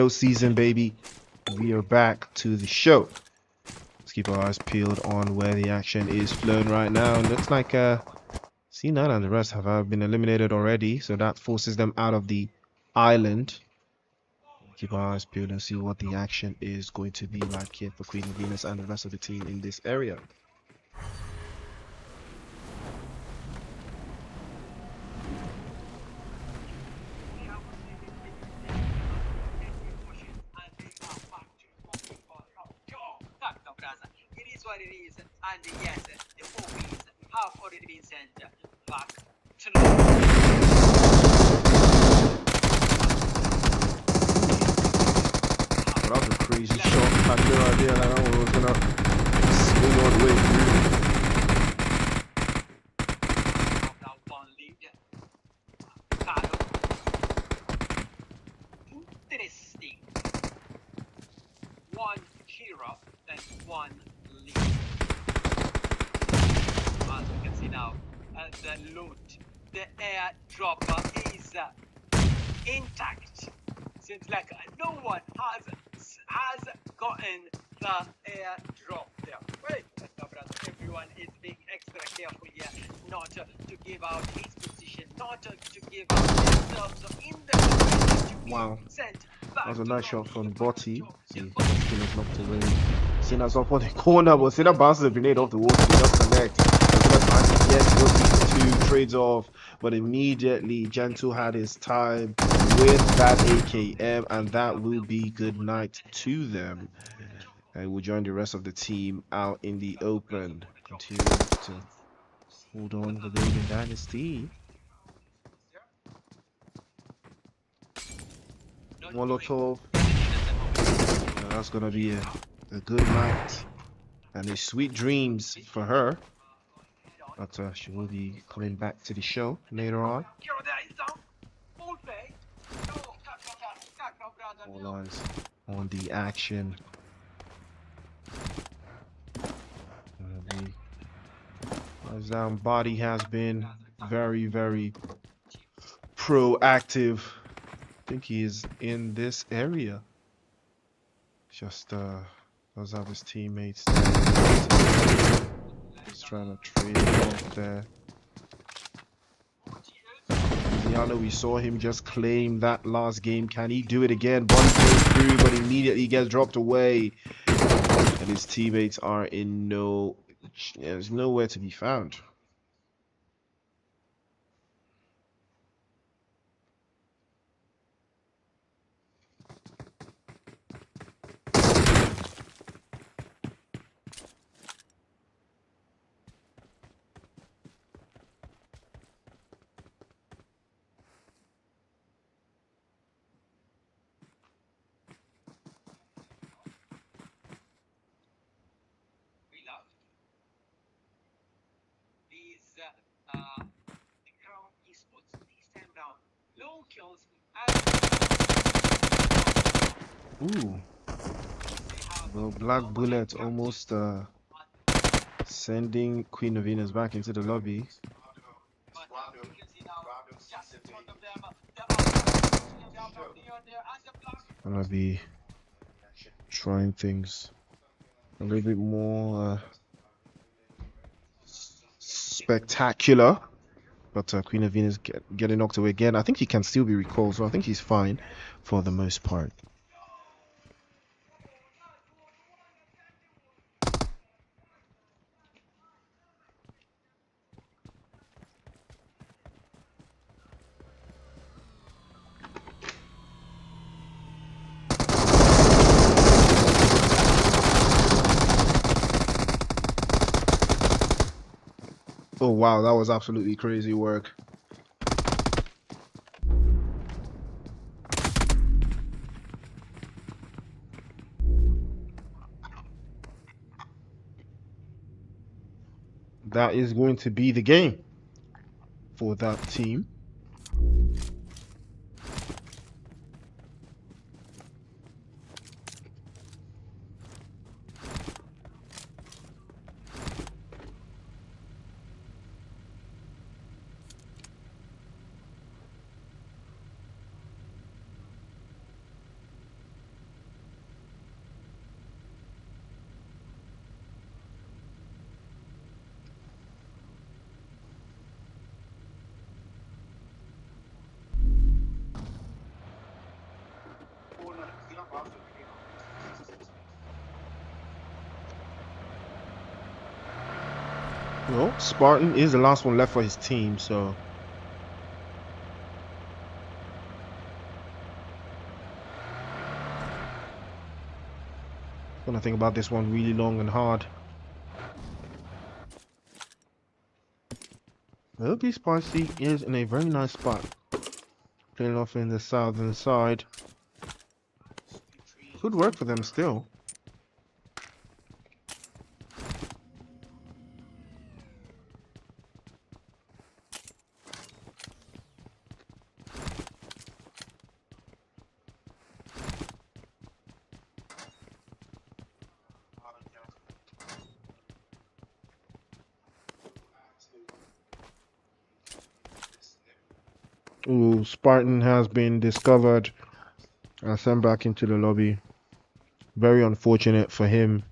season, baby. We are back to the show. Let's keep our eyes peeled on where the action is flowing right now. Looks like C9 and the rest have been eliminated already, so that forces them out of the island. Keep our eyes peeled and see what the action is going to be like here for Queen of Venus and the rest of the team in this area. It is what it is, and yes, the movies have already been sent back to That was a crazy shot. I had no idea that one was gonna swing all the way through. now one lead. Caro. Interesting. One hero and one lead. As we can see now, the loot, the airdrop is intact. Seems like no one has gotten the airdrop there. Wait, everyone is being extra careful here, not to give out his position, not to give out themselves in the position to be Wow. sent That back was a to nice shot from Botti. the The spin is knocked away. Sinner's up on the corner, but Sinner bounces a grenade off the wall to just connect. Yes, Botti 2 trades off, but immediately Gentle had his time with that AKM, and that will be good night to them. And we'll join the rest of the team out in the open. Continue to hold on for the Golden Dynasty. Molotov. That's gonna be a good night and a sweet dreams for her. But she will be coming back to the show later on. All eyes on the action. As Body has been very, very proactive. I think he is in this area. Just does have his teammates there. He's trying to trade off there. Ziano, we saw him just claim that last game. Can he do it again? Body goes through, but immediately gets dropped away. And his teammates are in there's nowhere to be found. Ooh. Well, Black Bullet almost sending Queen of Venus back into the lobby. Gonna be trying things a little bit more spectacular. But Queen of Venus getting knocked away again. I think he can still be recalled, so I think he's fine for the most part. Oh wow, that was absolutely crazy work. That is going to be the game for that team. Well, Spartan is the last one left for his team, so gonna think about this one really long and hard. LB Spicy is in a very nice spot. Playing off in the southern side. Could work for them still. Ooh, Spartan has been discovered and sent back into the lobby. Very unfortunate for him.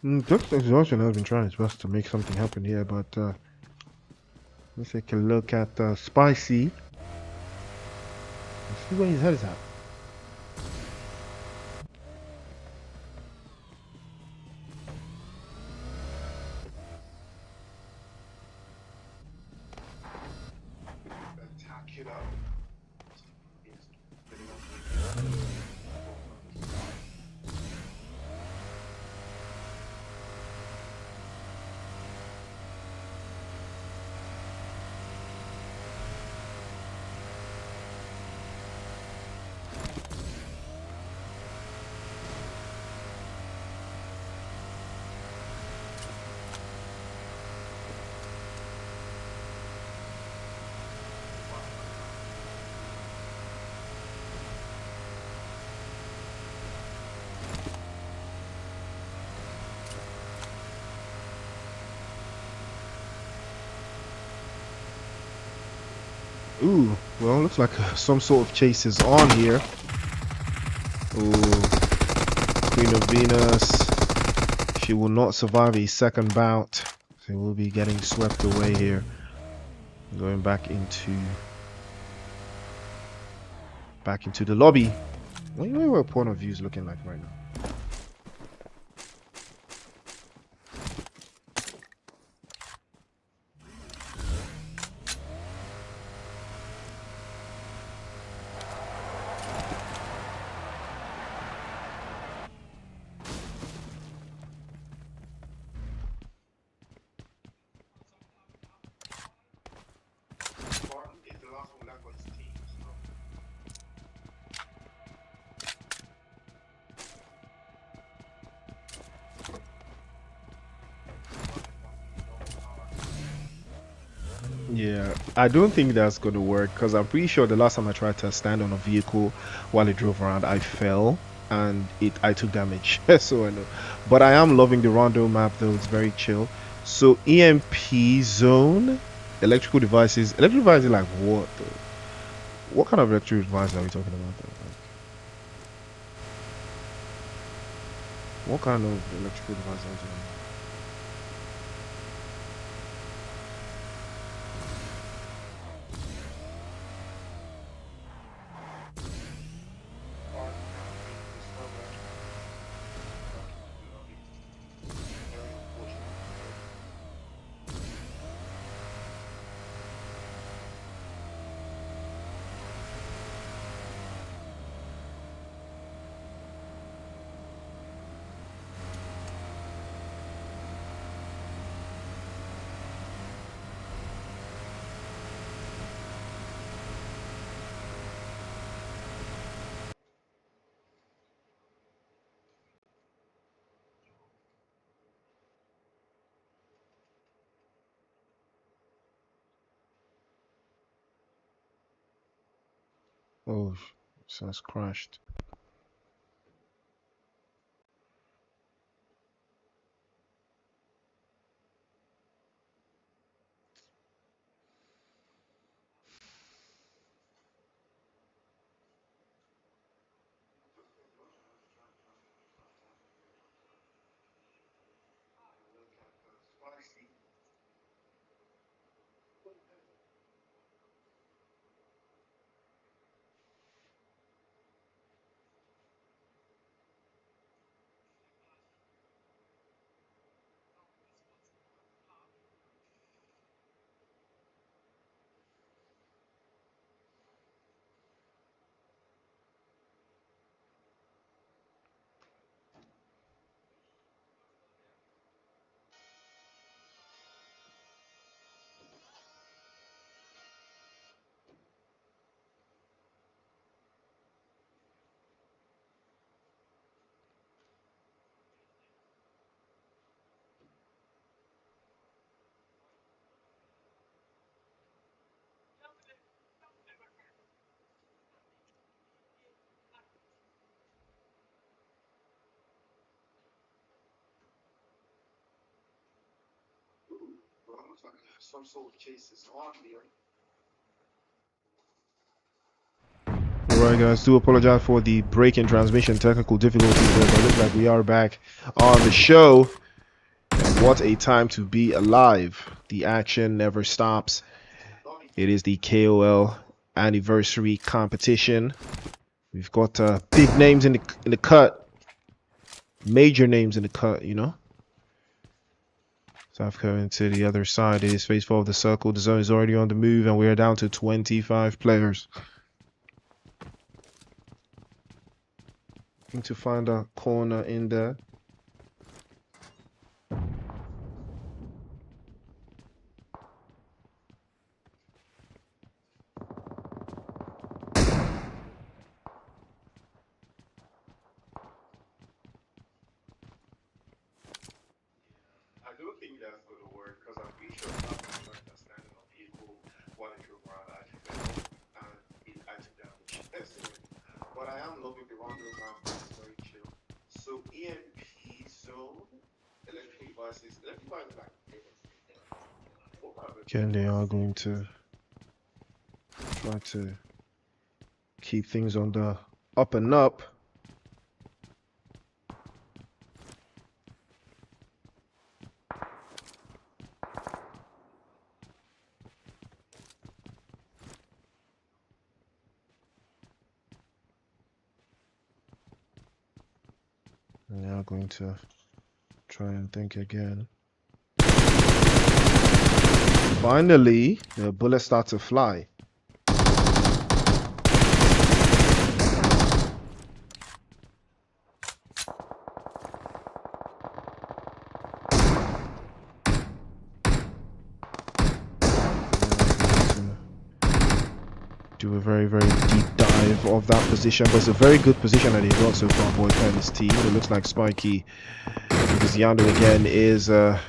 Dr. Exhaustion has been trying his best to make something happen here, but let's take a look at Spicy. Let's see where his head is at. Ooh, well, looks like some sort of chase is on here. Ooh, Queen of Venus. She will not survive a second bout. She will be getting swept away here. Going back into the lobby. What your point of view is looking like right now? Yeah, I don't think that's going to work because I'm pretty sure the last time I tried to stand on a vehicle while it drove around, I fell and I took damage. So I know. But I am loving the Rondo map though, it's very chill. So EMP zone, electrical devices like what though? What kind of electrical devices are we talking about though? Like, what kind of electrical devices are we talking about? Oh, so it's crashed. Some sort of chase is on here. Alright guys, do apologize for the break in transmission technical difficulties there, but it looks like we are back on the show. And what a time to be alive. The action never stops. It is the KOL anniversary competition. We've got big names in the cut. Major names in the cut, you know. South Korea to the other side. It is phase 4 of the circle. The zone is already on the move and we are down to 25 players. Need to find a corner in there. I do think that's going to work because I'm pretty sure nothing like that standing on vehicle while it drove around actually fell and it actually damaged. But I am loving the rendezvous map. It's very chill. So EMP zone, electric devices like again, they are going to try to keep things on the up and up. And they are going to try and think again. Finally, the bullets start to fly. Do a very, very deep dive of that position, but it's a very good position that he got so far, boy, and his team. It looks like Spiky Yando again is it's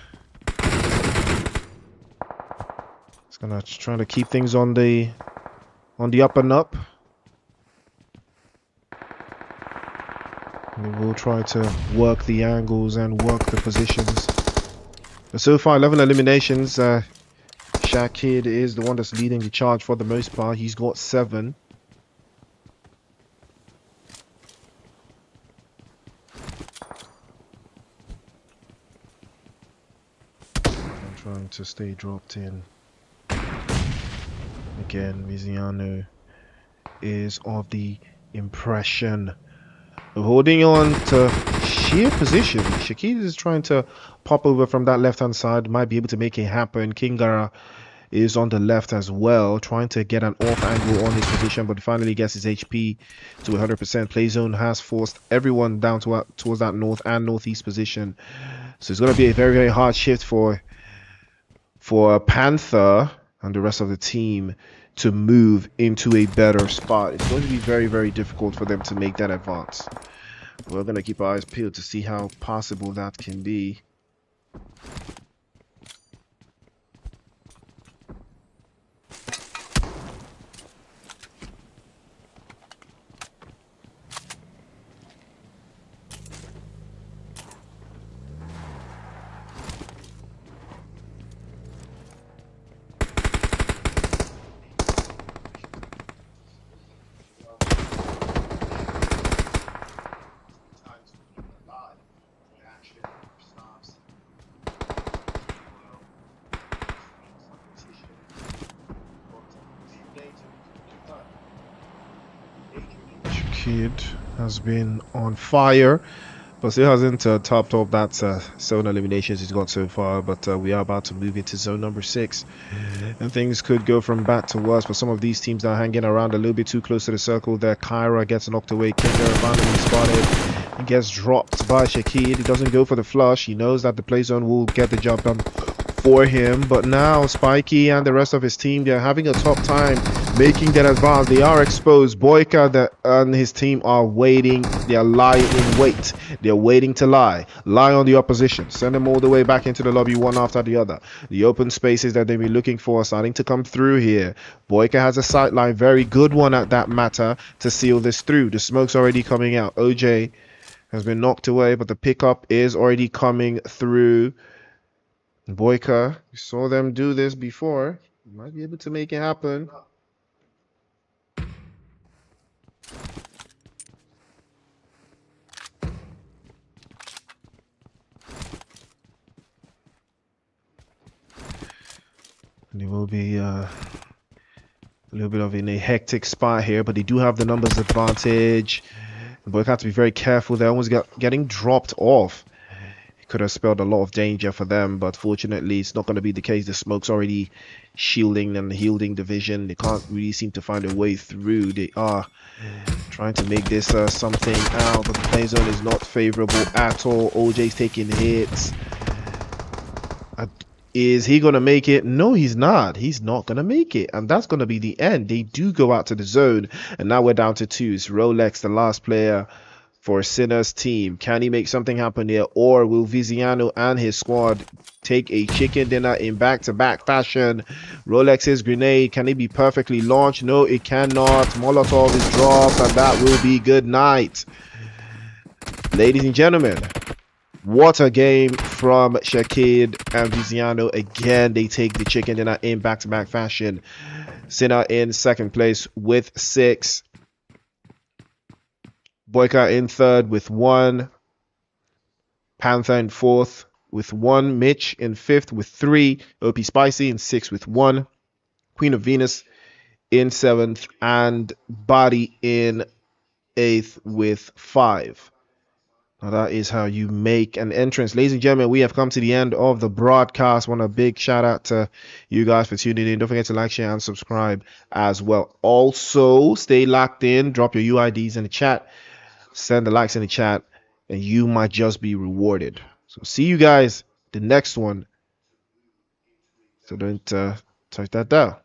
gonna try to keep things on the up and up. And we'll try to work the angles and work the positions. But so far, 11 eliminations. Shakid is the one that's leading the charge for the most part. He's got 7. I'm trying to stay dropped in. Again, Viziano is of the impression of holding on to sheer position. Shakid is trying to pop over from that left-hand side. Might be able to make it happen. Kingara is on the left as well, trying to get an off angle on his position, but finally gets his HP to 100%. Play zone has forced everyone down towards that north and northeast position, so it's going to be a very, very hard shift for Panther and the rest of the team to move into a better spot. It's going to be very, very difficult for them to make that advance. We're going to keep our eyes peeled to see how possible that can be. Kid has been on fire, but still hasn't topped off that zone eliminations he's got so far. But we are about to move into zone number 6, and things could go from bad to worse for some of these teams that are hanging around a little bit too close to the circle there. Kyra gets knocked away. Kinder randomly spotted and gets dropped by Shakid. He doesn't go for the flush. He knows that the play zone will get the job done for him, but now Spikey and the rest of his team, they're having a tough time making that advance. They are exposed. Boyka and his team are waiting. They are lying in wait. They're waiting to lie on the opposition, send them all the way back into the lobby one after the other. The open spaces that they've been looking for are starting to come through here. Boyka has a sight line, very good one at that matter, to seal this through. The smoke's already coming out. OJ has been knocked away, but the pickup is already coming through. Boyka, you saw them do this before. You might be able to make it happen. And it will be a little bit of in a hectic spot here, but they do have the numbers advantage. Boyka have to be very careful. They're almost getting dropped off. Could have spelled a lot of danger for them, but fortunately it's not going to be the case. The smoke's already shielding and shielding the vision. They can't really seem to find a way through. They are trying to make this something out, but the play zone is not favorable at all. OJ's taking hits. Is he going to make it? No, he's not. He's not going to make it, and that's going to be the end. They do go out to the zone, and now we're down to 2. It's Rolex, the last player for Sinner's team. Can he make something happen here, or will Viziano and his squad take a chicken dinner in back-to-back fashion? Rolex's grenade, can it be perfectly launched? No, it cannot. Molotov is dropped, and that will be good night. Ladies and gentlemen, what a game from Shakid and Viziano. Again, they take the chicken dinner in back-to-back fashion. Sinner in second place with 6. Boyka in third with 1. Panther in fourth with 1. Mitch in fifth with 3. OP Spicy in 6th with 1. Queen of Venus in 7th. And Body in 8th with 5. Now that is how you make an entrance. Ladies and gentlemen, we have come to the end of the broadcast. Want a big shout out to you guys for tuning in. Don't forget to like, share, and subscribe as well. Also, stay locked in. Drop your UIDs in the chat. Send the likes in the chat, and you might just be rewarded. So see you guys the next one. So don't touch that down.